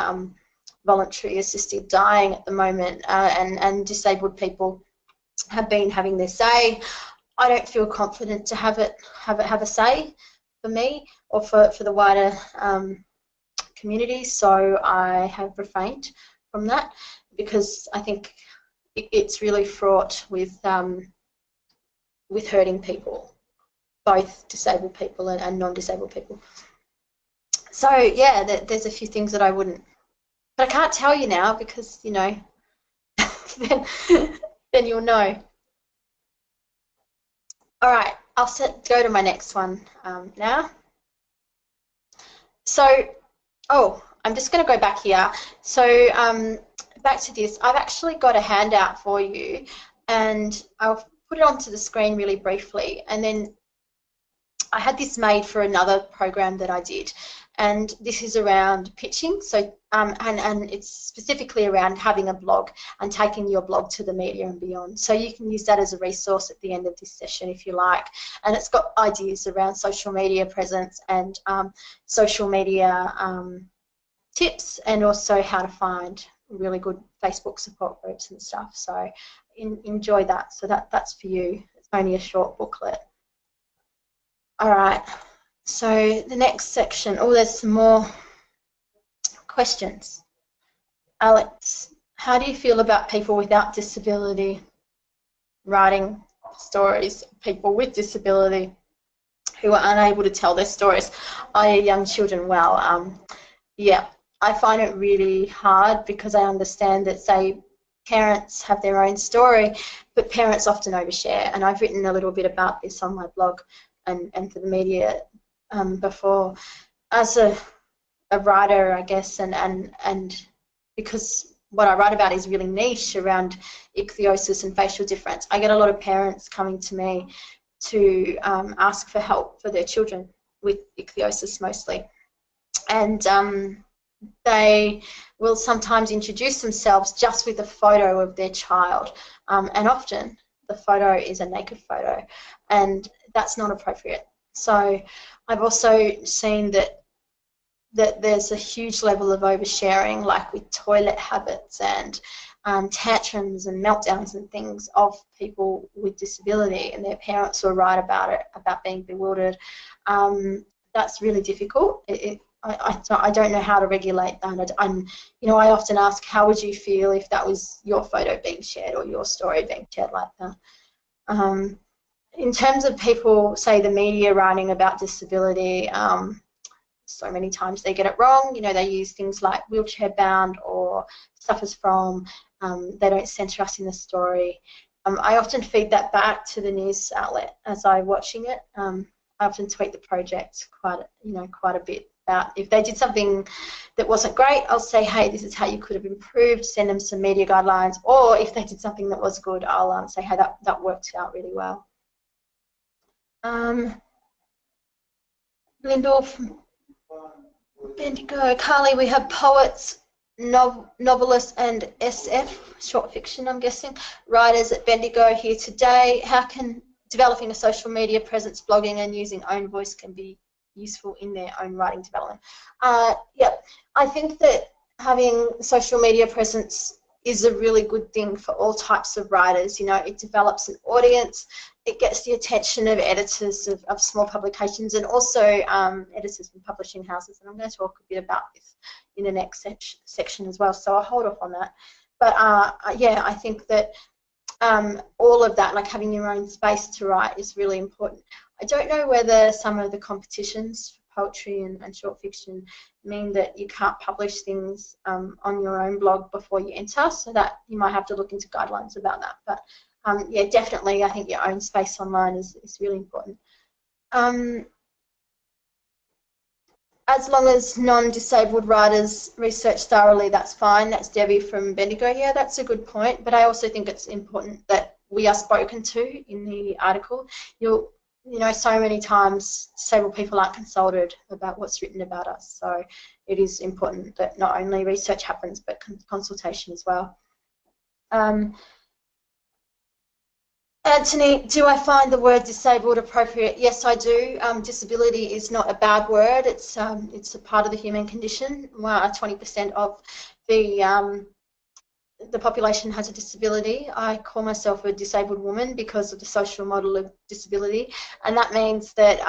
voluntary assisted dying at the moment, and disabled people have been having their say. I don't feel confident to have a say for me or for the wider community, so I have refrained from that, because I think it's really fraught with hurting people, both disabled people and non-disabled people. So yeah, there's a few things that I wouldn't, but I can't tell you now because, you know, then you'll know. All right, I'll go to my next one now. So, I'm just going to go back here. So back to this, I've actually got a handout for you, and I'll put it onto the screen really briefly. And then I had this made for another program that I did, and this is around pitching. So and it's specifically around having a blog and taking your blog to the media and beyond. So you can use that as a resource at the end of this session if you like. And it's got ideas around social media presence and social media tips, and also how to find really good Facebook support groups and stuff. So enjoy that. So that's for you. It's only a short booklet. All right, so the next section, oh, there's some more questions. Alex, how do you feel about people without disability writing stories, people with disability who are unable to tell their stories, i.e. young children? Well, yeah, I find it really hard because I understand that, say, parents have their own story, but parents often overshare, and I've written a little bit about this on my blog and for the media before. As a writer, I guess, and because what I write about is really niche around ichthyosis and facial difference, I get a lot of parents coming to me to ask for help for their children with ichthyosis mostly. And they will sometimes introduce themselves just with a photo of their child, and often the photo is a naked photo, and that's not appropriate. So I've also seen that there's a huge level of oversharing, like with toilet habits and tantrums and meltdowns and things of people with disability, and their parents will write about it, about being bewildered. That's really difficult. I don't know how to regulate that. I often ask, how would you feel if that was your photo being shared or your story being shared like that? In terms of people, say, the media writing about disability, so many times they get it wrong. You know, they use things like wheelchair bound or suffers from, they don't censor us in the story. I often feed that back to the news outlet as I'm watching it. I often tweet the project quite a bit about if they did something that wasn't great, I'll say, hey, this is how you could have improved, send them some media guidelines, or if they did something that was good, I'll say, hey, that worked out really well. Lindorf, Bendigo, Carly, we have poets, novelists and SF, short fiction I'm guessing, writers at Bendigo here today. How can developing a social media presence, blogging and using own voice can be useful in their own writing development? Yeah, I think that having social media presence is a really good thing for all types of writers. You know, it develops an audience, it gets the attention of editors of small publications, and also editors from publishing houses. And I'm going to talk a bit about this in the next section as well, so I'll hold off on that. But yeah, I think that all of that, like having your own space to write, is really important. I don't know whether some of the competitions for poetry and short fiction mean that you can't publish things on your own blog before you enter, so that you might have to look into guidelines about that. But yeah, definitely, I think your own space online is really important. As long as non-disabled writers research thoroughly, that's fine. That's Debbie from Bendigo. Yeah, that's a good point. But I also think it's important that we are spoken to in the article. You know, so many times disabled people aren't consulted about what's written about us. So it is important that not only research happens, but consultation as well. Anthony, do I find the word disabled appropriate? Yes, I do. Disability is not a bad word. It's a part of the human condition. 20% of the population has a disability. I call myself a disabled woman because of the social model of disability, and that means that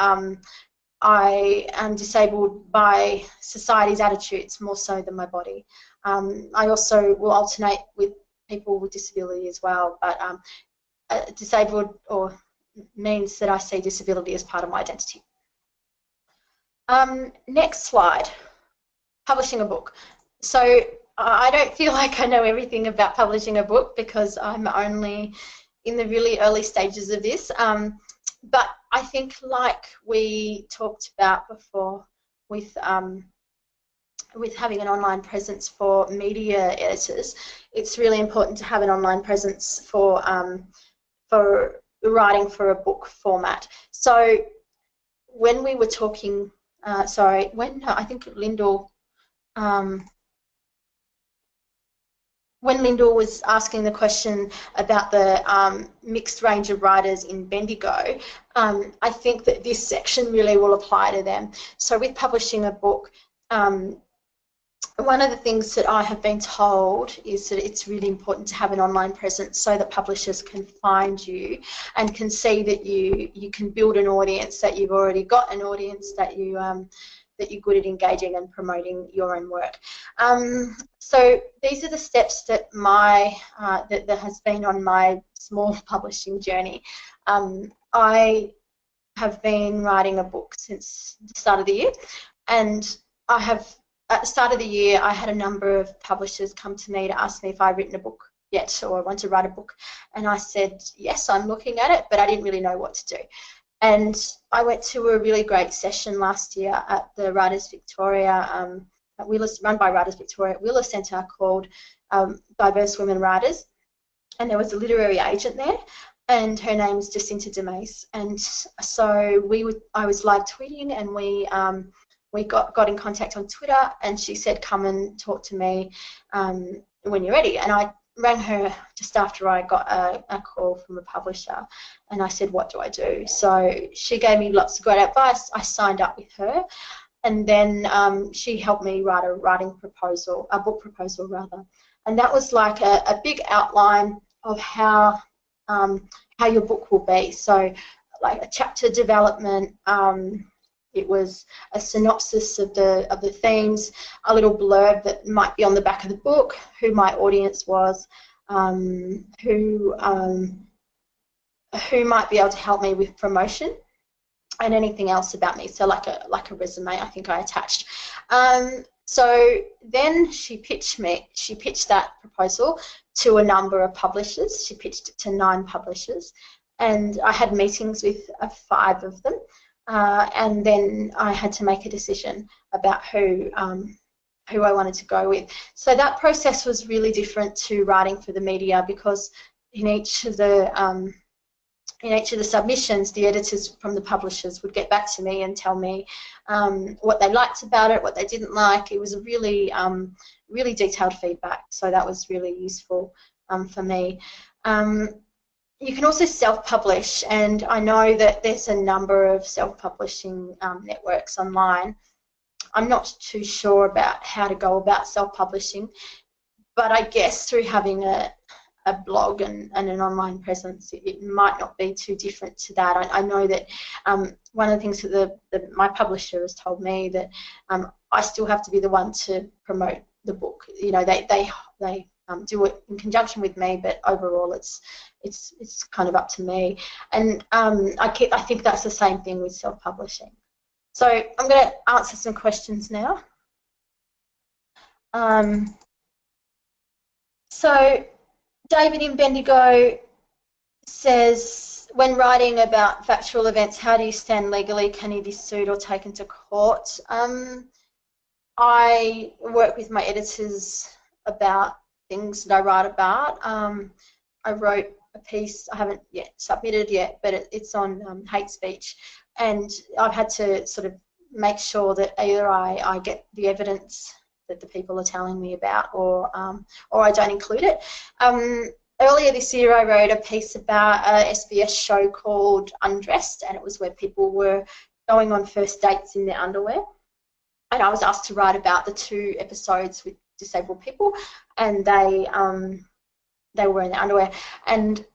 I am disabled by society's attitudes more so than my body. I also will alternate with people with disability as well, but disabled means that I see disability as part of my identity. Next slide, publishing a book. So I don't feel like I know everything about publishing a book because I'm only in the really early stages of this. But I think, like we talked about before with with having an online presence for media editors, it's really important to have an online presence for writing for a book format. So when we were talking, I think Lyndall, when Lyndall was asking the question about the mixed range of writers in Bendigo, I think that this section really will apply to them. So with publishing a book, one of the things that I have been told is that it's really important to have an online presence so that publishers can find you and can see that you can build an audience, that you've already got an audience, that you're good at engaging and promoting your own work. So these are the steps that that has been on my small publishing journey. I have been writing a book since the start of the year, and at the start of the year, I had a number of publishers come to me to ask me if I'd written a book yet or I want to write a book. And I said, yes, I'm looking at it, but I didn't really know what to do. And I went to a really great session last year at the Writers Victoria, run by Writers Victoria at Wheeler Centre, called Diverse Women Writers. And there was a literary agent there, and her name is Jacinta Demise. And so I was live tweeting, and we got in contact on Twitter, and she said, come and talk to me when you're ready. And I rang her just after I got a call from a publisher, and I said, what do I do? So she gave me lots of great advice. I signed up with her, and then she helped me write a book proposal rather. And that was like a big outline of how your book will be. So like a chapter development, it was a synopsis of the themes, a little blurb that might be on the back of the book, who my audience was, who might be able to help me with promotion, and anything else about me. So like a resume, I think I attached. So then she pitched that proposal to a number of publishers. She pitched it to 9 publishers, and I had meetings with 5 of them. And then I had to make a decision about who I wanted to go with. So that process was really different to writing for the media, because in each of the submissions, the editors from the publishers would get back to me and tell me what they liked about it, what they didn't like. It was a really, really detailed feedback, so that was really useful for me. You can also self-publish, and I know that there's a number of self-publishing networks online. I'm not too sure about how to go about self-publishing, but I guess through having a blog and an online presence, it might not be too different to that. I know that one of the things that my publisher has told me, that I still have to be the one to promote the book. You know, they do it in conjunction with me, but overall it's kind of up to me. And I think that's the same thing with self-publishing. So I'm going to answer some questions now. So David in Bendigo says, when writing about factual events, how do you stand legally? Can you be sued or taken to court? I work with my editors about things that I write about. I wrote a piece, I haven't yet submitted yet, but it's on hate speech, and I've had to sort of make sure that either I get the evidence that the people are telling me about, or I don't include it. Earlier this year, I wrote a piece about a SBS show called Undressed, and it was where people were going on first dates in their underwear. And I was asked to write about the 2 episodes with disabled people, and they were wearing their underwear. And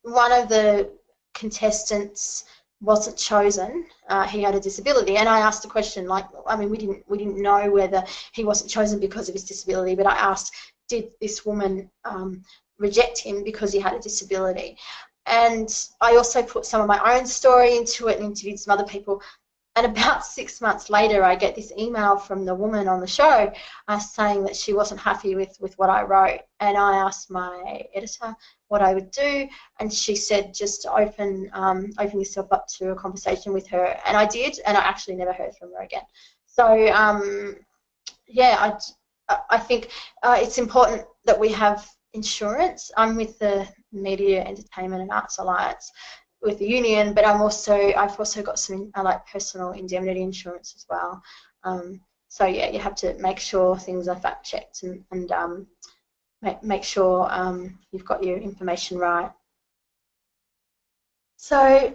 one of the contestants wasn't chosen. He had a disability, and I asked a question like, I mean, we didn't know whether he wasn't chosen because of his disability, but I asked, did this woman reject him because he had a disability? And I also put some of my own story into it and interviewed some other people. And about 6 months later, I get this email from the woman on the show saying that she wasn't happy with what I wrote. And I asked my editor what I would do, and she said just open yourself up to a conversation with her. And I did, and I actually never heard from her again. So yeah, I think it's important that we have insurance. I'm with the Media, Entertainment and Arts Alliance with the union, but I've also got some like personal indemnity insurance as well. So yeah, you have to make sure things are fact checked and make sure you've got your information right. So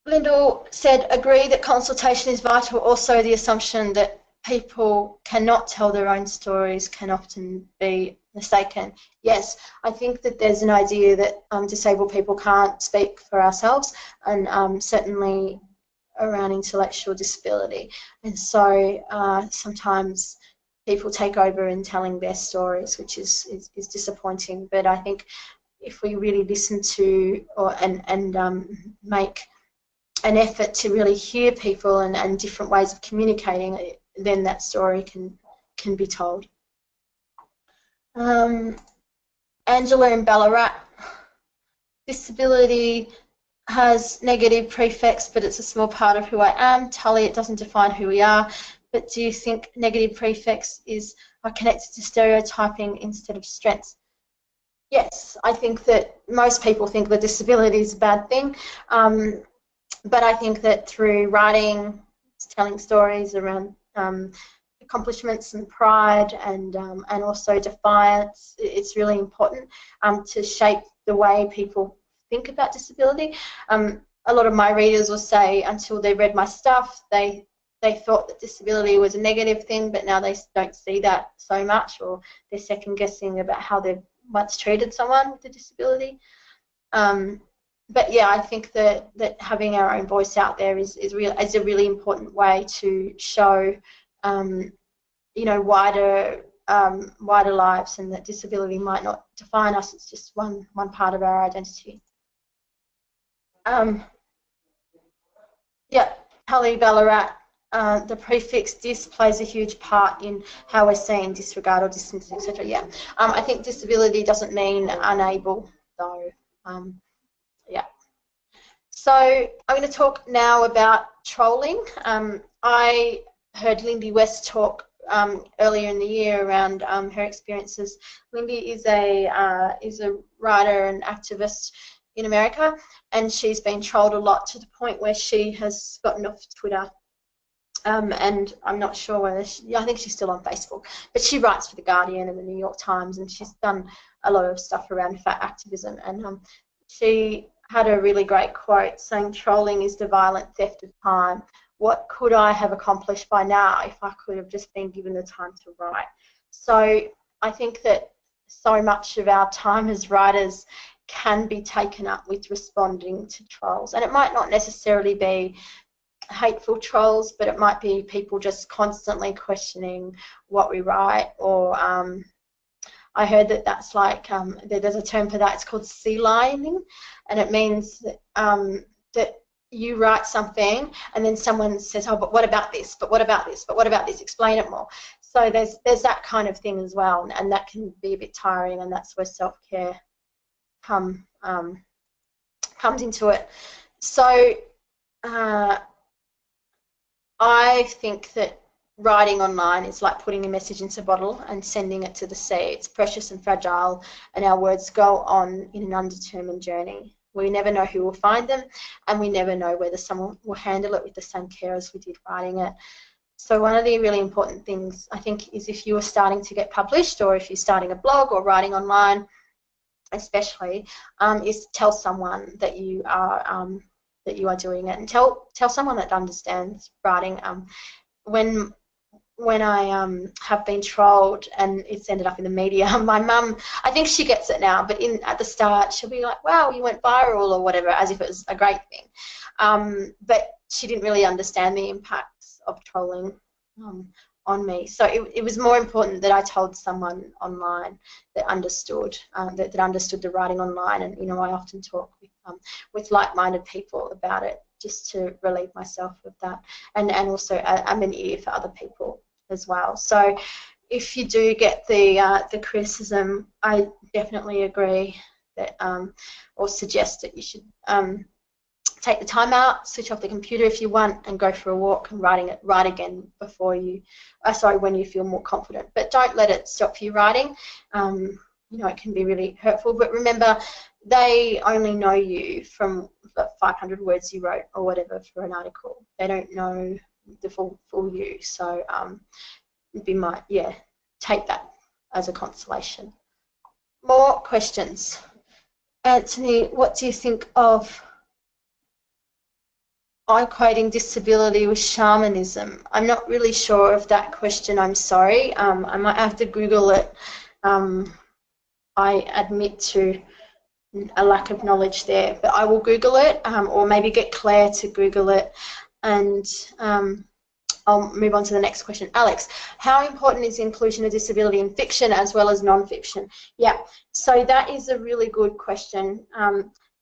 Lyndall said, agree that consultation is vital. Also, the assumption that people cannot tell their own stories can often be mistaken. Yes, I think that there's an idea that disabled people can't speak for ourselves, and certainly around intellectual disability. And so sometimes people take over in telling their stories, which is disappointing. But I think if we really listen to and make an effort to really hear people and different ways of communicating, then that story can be told. Angela in Ballarat, disability has negative prefix, but it's a small part of who I am. Tully, it doesn't define who we are, but do you think negative prefix are connected to stereotyping instead of strengths? Yes, I think that most people think that disability is a bad thing. But I think that through writing, telling stories around accomplishments and pride and also defiance, it's really important to shape the way people think about disability. A lot of my readers will say until they read my stuff, they thought that disability was a negative thing, but now they don't see that so much, or they're second guessing about how they've once treated someone with a disability. But yeah, I think that having our own voice out there is a really important way to show, you know, wider lives, and that disability might not define us. It's just one part of our identity. Yeah, Tully Ballarat. The prefix dis plays a huge part in how we're seen, disregard or distance, etc. Yeah, I think disability doesn't mean unable, though. Yeah. So I'm going to talk now about trolling. I heard Lindy West talk earlier in the year around her experiences. Lindy is a writer and activist in America, and she's been trolled a lot to the point where she has gotten off Twitter. And I'm not sure whether I think she's still on Facebook, but she writes for The Guardian and the New York Times, and she's done a lot of stuff around fat activism. And she had a really great quote saying, trolling is the violent theft of time. What could I have accomplished by now if I could have just been given the time to write? So I think that so much of our time as writers can be taken up with responding to trolls, and it might not necessarily be hateful trolls, but it might be people just constantly questioning what we write. Or I heard that that's like there's a term for that. It's called sea lining, and it means that that you write something and then someone says, oh, but what about this? But what about this? But what about this? Explain it more. So there's that kind of thing as well, and that can be a bit tiring, and that's where self-care comes into it. So I think that writing online is like putting a message into a bottle and sending it to the sea. It's precious and fragile, and our words go on in an undetermined journey. We never know who will find them, and we never know whether someone will handle it with the same care as we did writing it. So one of the really important things, I think, is if you are starting to get published, or if you're starting a blog or writing online especially, is to tell someone that you are doing it, and tell someone that understands writing. When I have been trolled and it's ended up in the media, my mum, I think she gets it now, but at the start she'll be like, wow, you went viral or whatever, as if it was a great thing. But she didn't really understand the impacts of trolling on me. So it was more important that I told someone online that understood that understood the writing online. And you know, I often talk with like-minded people about it, just to relieve myself of that, and also I'm an ear for other people as well. So if you do get the criticism, I definitely agree that or suggest that you should take the time out, switch off the computer if you want, and go for a walk and write again before you, when you feel more confident. But don't let it stop you writing. You know, it can be really hurtful. But remember, they only know you from the 500 words you wrote or whatever for an article. They don't know the full you. So take that as a consolation. More questions. Anthony, what do you think of equating disability with shamanism? I'm not really sure of that question, I'm sorry. I might have to Google it. I admit to a lack of knowledge there, but I will Google it, or maybe get Claire to Google it, and I'll move on to the next question. Alex, how important is the inclusion of disability in fiction as well as non-fiction? Yeah, so that is a really good question.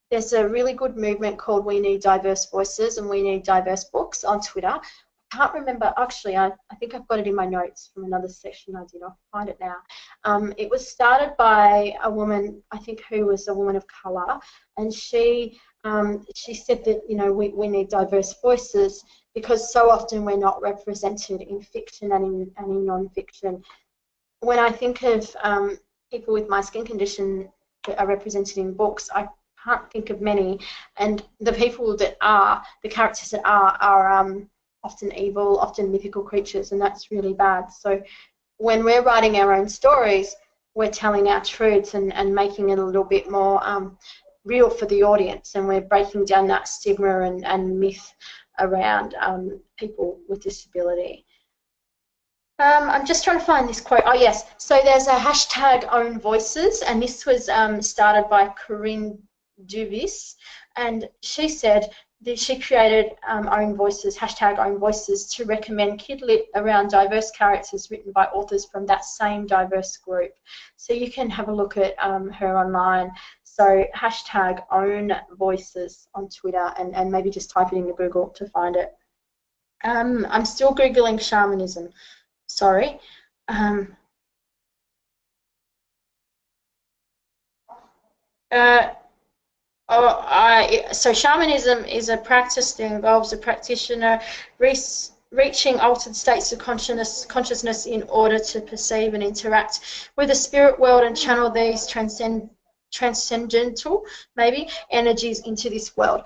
There's a really good movement called We Need Diverse Voices and We Need Diverse Books on Twitter. I can't remember, actually, I think I've got it in my notes from another session. I did not find it now. It was started by a woman, I think, who was a woman of colour, and she said that, you know, we need diverse voices because so often we're not represented in fiction and in non-fiction. When I think of people with my skin condition that are represented in books, I can't think of many, and the people that are, the characters that are often evil, often mythical creatures, and that's really bad. So when we're writing our own stories, we're telling our truths and making it a little bit more real for the audience, and we're breaking down that stigma and myth around people with disability. I'm just trying to find this quote. Oh, yes. So there's a hashtag Own Voices, and this was started by Corinne Duvis, and she said that she created Own Voices, hashtag Own Voices, to recommend kid lit around diverse characters written by authors from that same diverse group. So you can have a look at her online. So hashtag Own Voices on Twitter, and maybe just type it into Google to find it. I'm still Googling shamanism. Sorry. So shamanism is a practice that involves a practitioner reaching altered states of consciousness in order to perceive and interact with the spirit world and channel these transcendental, maybe, energies into this world.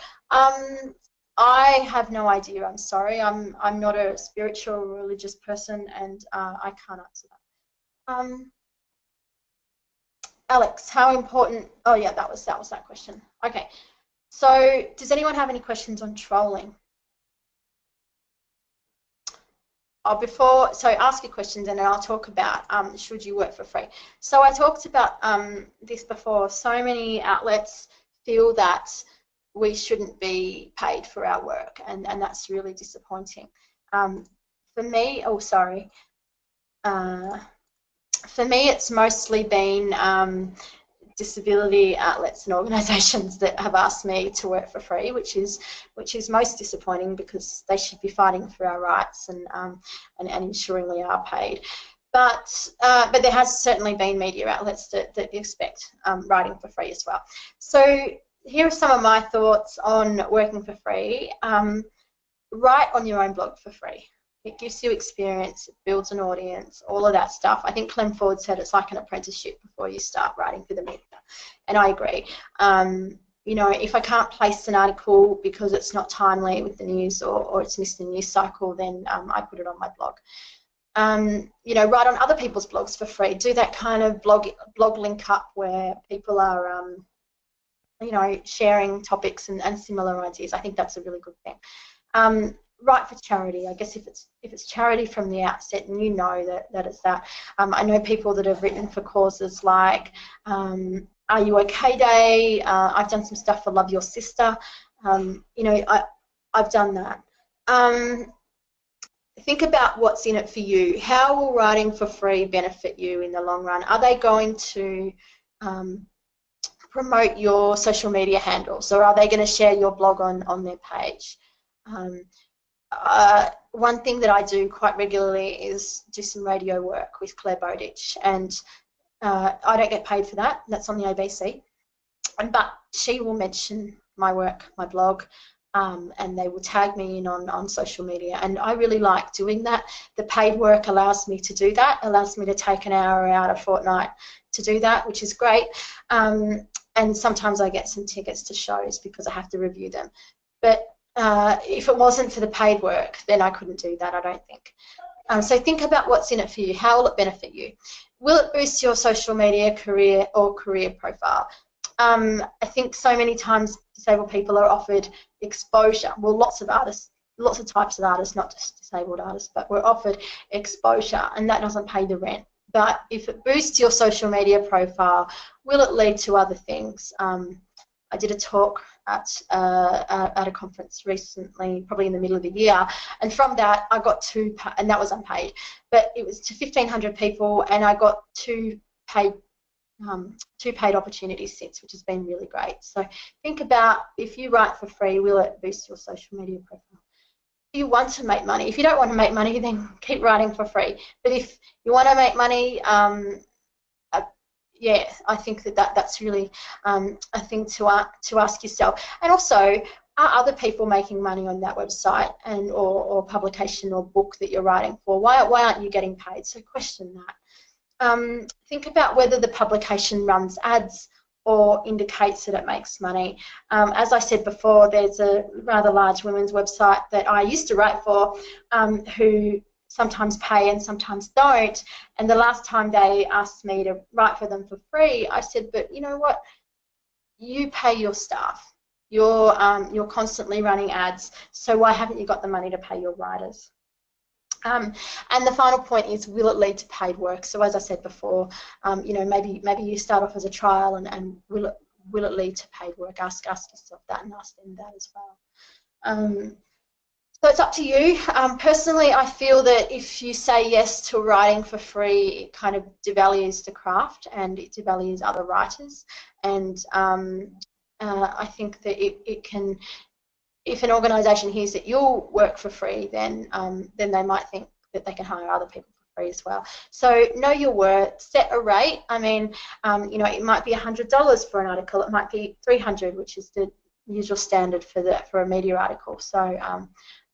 I have no idea. I'm sorry. I'm not a spiritual or religious person, and I can't answer that. Alex, how important? Oh yeah, that was that question. Okay. So does anyone have any questions on trolling? So ask your questions and then I'll talk about should you work for free. So I talked about this before. So many outlets feel that we shouldn't be paid for our work, and that's really disappointing. For me, for me, it's mostly been disability outlets and organisations that have asked me to work for free, which is most disappointing because they should be fighting for our rights and ensuring we are paid. But there has certainly been media outlets that expect writing for free as well. So here are some of my thoughts on working for free. Write on your own blog for free. It gives you experience, it builds an audience, all of that stuff. I think Clem Ford said it's like an apprenticeship before you start writing for the media, and I agree. You know, if I can't place an article because it's not timely with the news or it's missed the news cycle, then I put it on my blog. You know, write on other people's blogs for free. Do that kind of blog link up where people are, you know, sharing topics and similar ideas. I think that's a really good thing. Write for charity. I guess if it's charity from the outset, and you know that it's that. I know people that have written for causes like Are You OK Day. I've done some stuff for Love Your Sister. You know, I've done that. Think about what's in it for you. How will writing for free benefit you in the long run? Are they going to promote your social media handles, or are they going to share your blog on their page? One thing that I do quite regularly is do some radio work with Claire Bowditch, and I don't get paid for that. That's on the ABC, but she will mention my work, my blog, and they will tag me in on social media, and I really like doing that. The paid work allows me to do that, allows me to take an hour out a fortnight to do that, which is great. And sometimes I get some tickets to shows because I have to review them. But if it wasn't for the paid work, then I couldn't do that, I don't think. So think about what's in it for you. How will it benefit you? Will it boost your social media career or career profile? I think so many times disabled people are offered exposure. Well, lots of artists, lots of types of artists, not just disabled artists, but we're offered exposure, and that doesn't pay the rent. But if it boosts your social media profile, will it lead to other things? I did a talk at a conference recently, probably in the middle of the year, and from that I got and that was unpaid, but it was to 1,500 people, and I got two paid opportunities since, which has been really great. So think about, if you write for free, will it boost your social media profile? If you want to make money, if you don't want to make money, then keep writing for free. But if you want to make money, yeah, I think that's really a thing to ask yourself. And also, are other people making money on that website and or publication or book that you're writing for? Why aren't you getting paid? So question that. Think about whether the publication runs ads or indicates that it makes money. As I said before, there's a rather large women's website that I used to write for who sometimes pay and sometimes don't, and the last time they asked me to write for them for free, I said, but you know what, you pay your staff, you're constantly running ads, so why haven't you got the money to pay your writers? And the final point is, will it lead to paid work? So as I said before, you know, maybe you start off as a trial, and will it lead to paid work? Ask yourself that, and ask them that as well. So it's up to you. Personally, I feel that if you say yes to writing for free, it kind of devalues the craft and it devalues other writers. And I think that it can, if an organisation hears that you'll work for free, then they might think that they can hire other people for free as well. So know your worth, set a rate. I mean, you know, it might be $100 for an article, it might be $300, which is the usual standard for a media article. So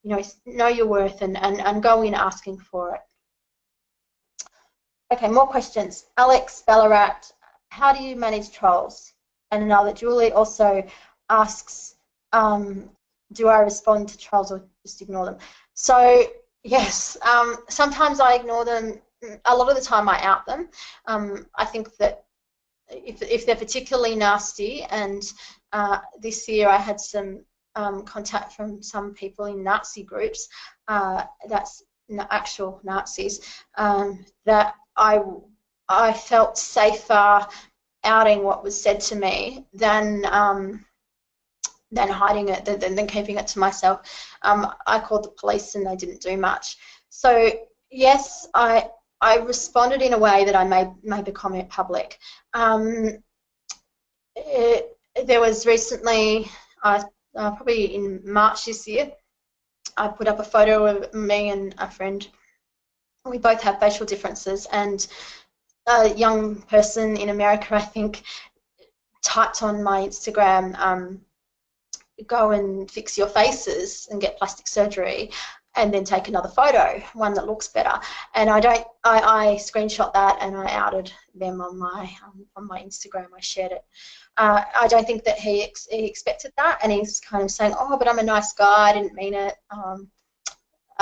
you know your worth and go in asking for it. Okay, more questions. Alex Ballarat, how do you manage trolls? And another, Julie also asks, do I respond to trolls or just ignore them? So yes, sometimes I ignore them. A lot of the time I out them. I think that if they're particularly nasty, and this year I had some contact from some people in Nazi groups, that's actual Nazis, that I felt safer outing what was said to me than hiding it, than keeping it to myself. I called the police and they didn't do much. So yes, I responded in a way that I made the comment public. There was recently, probably in March this year, I put up a photo of me and a friend. We both have facial differences, and a young person in America, I think, typed on my Instagram, go and fix your faces and get plastic surgery and then take another photo, one that looks better. And I screenshot that and I outed them on my Instagram. I shared it. I don't think that he expected that, and he's kind of saying, oh, but I'm a nice guy, I didn't mean it.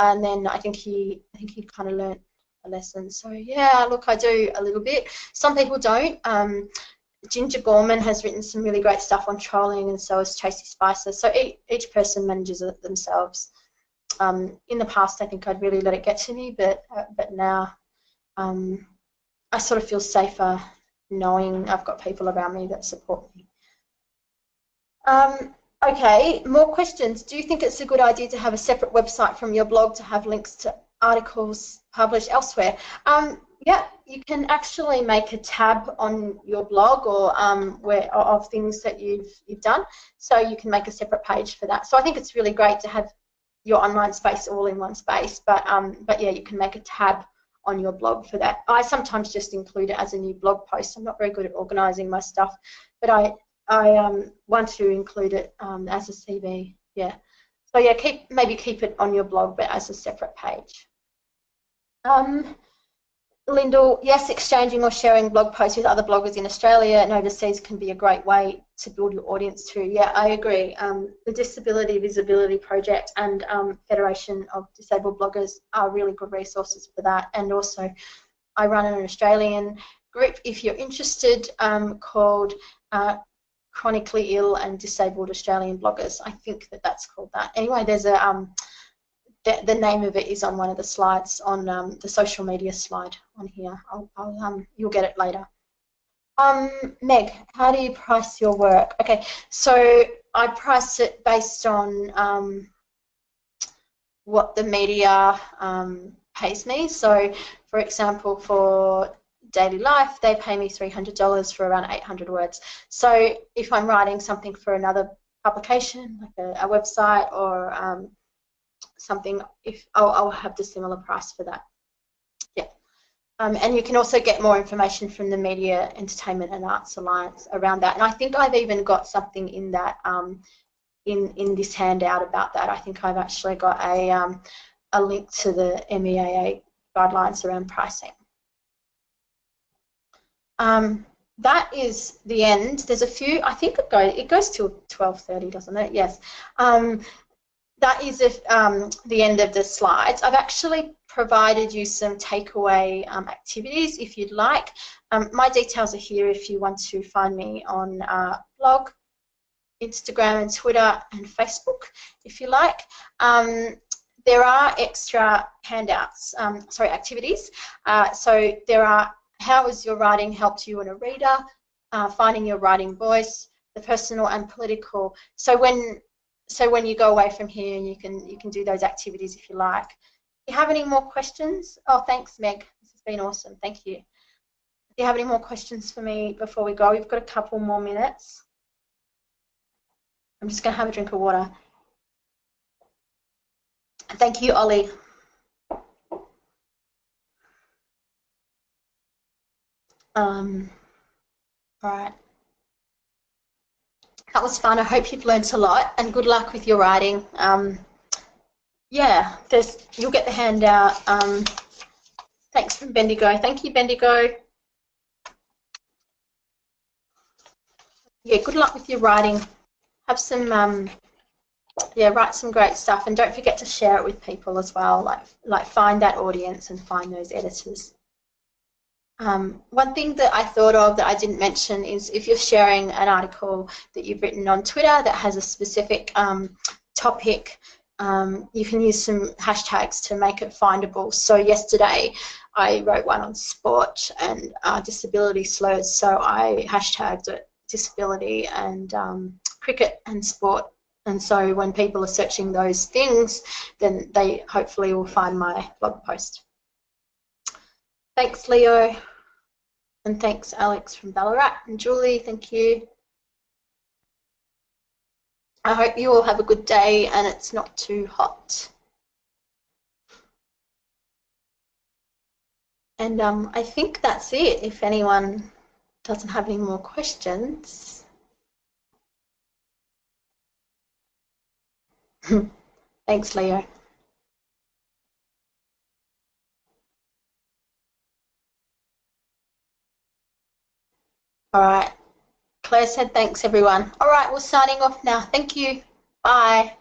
And then I think he kind of learnt a lesson. So yeah, look, I do a little bit. Some people don't. Ginger Gorman has written some really great stuff on trolling, and so has Tracy Spicer. So each person manages it themselves. In the past, I think I'd really let it get to me, but now I sort of feel safer knowing I've got people around me that support me. Okay, more questions. Do you think it's a good idea to have a separate website from your blog to have links to articles published elsewhere? Yeah, you can actually make a tab on your blog or of things that you've done, so you can make a separate page for that. So I think it's really great to have your online space all in one space, but yeah, you can make a tab on your blog for that. I sometimes just include it as a new blog post. I'm not very good at organising my stuff, but I want to include it as a CV. Yeah. So yeah, maybe keep it on your blog, but as a separate page. Lyndall, yes, exchanging or sharing blog posts with other bloggers in Australia and overseas can be a great way to build your audience too. Yeah, I agree. The Disability Visibility Project and Federation of Disabled Bloggers are really good resources for that. And also, I run an Australian group, if you're interested, called Chronically Ill and Disabled Australian Bloggers. I think that's called that. Anyway, there's a the name of it is on one of the slides on the social media slide on here. You'll get it later. Meg, how do you price your work? Okay, so I price it based on what the media pays me. So, for example, for daily life, they pay me $300 for around 800 words. So if I'm writing something for another publication, like a website or something, if I'll have the similar price for that. Yeah. And you can also get more information from the Media, Entertainment and Arts Alliance around that. And I think I've even got something in that in this handout about that. I think I've actually got a link to the MEAA guidelines around pricing. That is the end. There's a few. I think it goes till 12:30, doesn't it? Yes. That is the end of the slides. I've actually provided you some takeaway activities if you'd like. My details are here if you want to find me on blog, Instagram and Twitter and Facebook, if you like. There are extra handouts, activities. So there are how has your writing helped you and a reader, finding your writing voice, the personal and political. So when you go away from here, you can do those activities if you like. Do you have any more questions? Oh, thanks, Meg. This has been awesome. Thank you. Do you have any more questions for me before we go? We've got a couple more minutes. I'm just going to have a drink of water. Thank you, Ollie. All right. That was fun. I hope you've learned a lot, and good luck with your writing. Yeah, you'll get the handout. Thanks from Bendigo. Thank you, Bendigo. Yeah, good luck with your writing. Have some, write some great stuff, and don't forget to share it with people as well. Like find that audience and find those editors. One thing that I thought of that I didn't mention is if you're sharing an article that you've written on Twitter that has a specific topic, you can use some hashtags to make it findable. So yesterday I wrote one on sport and disability slurs, so I hashtagged it disability and cricket and sport. And so when people are searching those things, then they hopefully will find my blog post. Thanks, Leo. And thanks, Alex from Ballarat. And Julie, thank you. I hope you all have a good day and it's not too hot. And I think that's it. If anyone doesn't have any more questions. Thanks, Leo. All right. Claire said thanks, everyone. All right, we're signing off now. Thank you. Bye.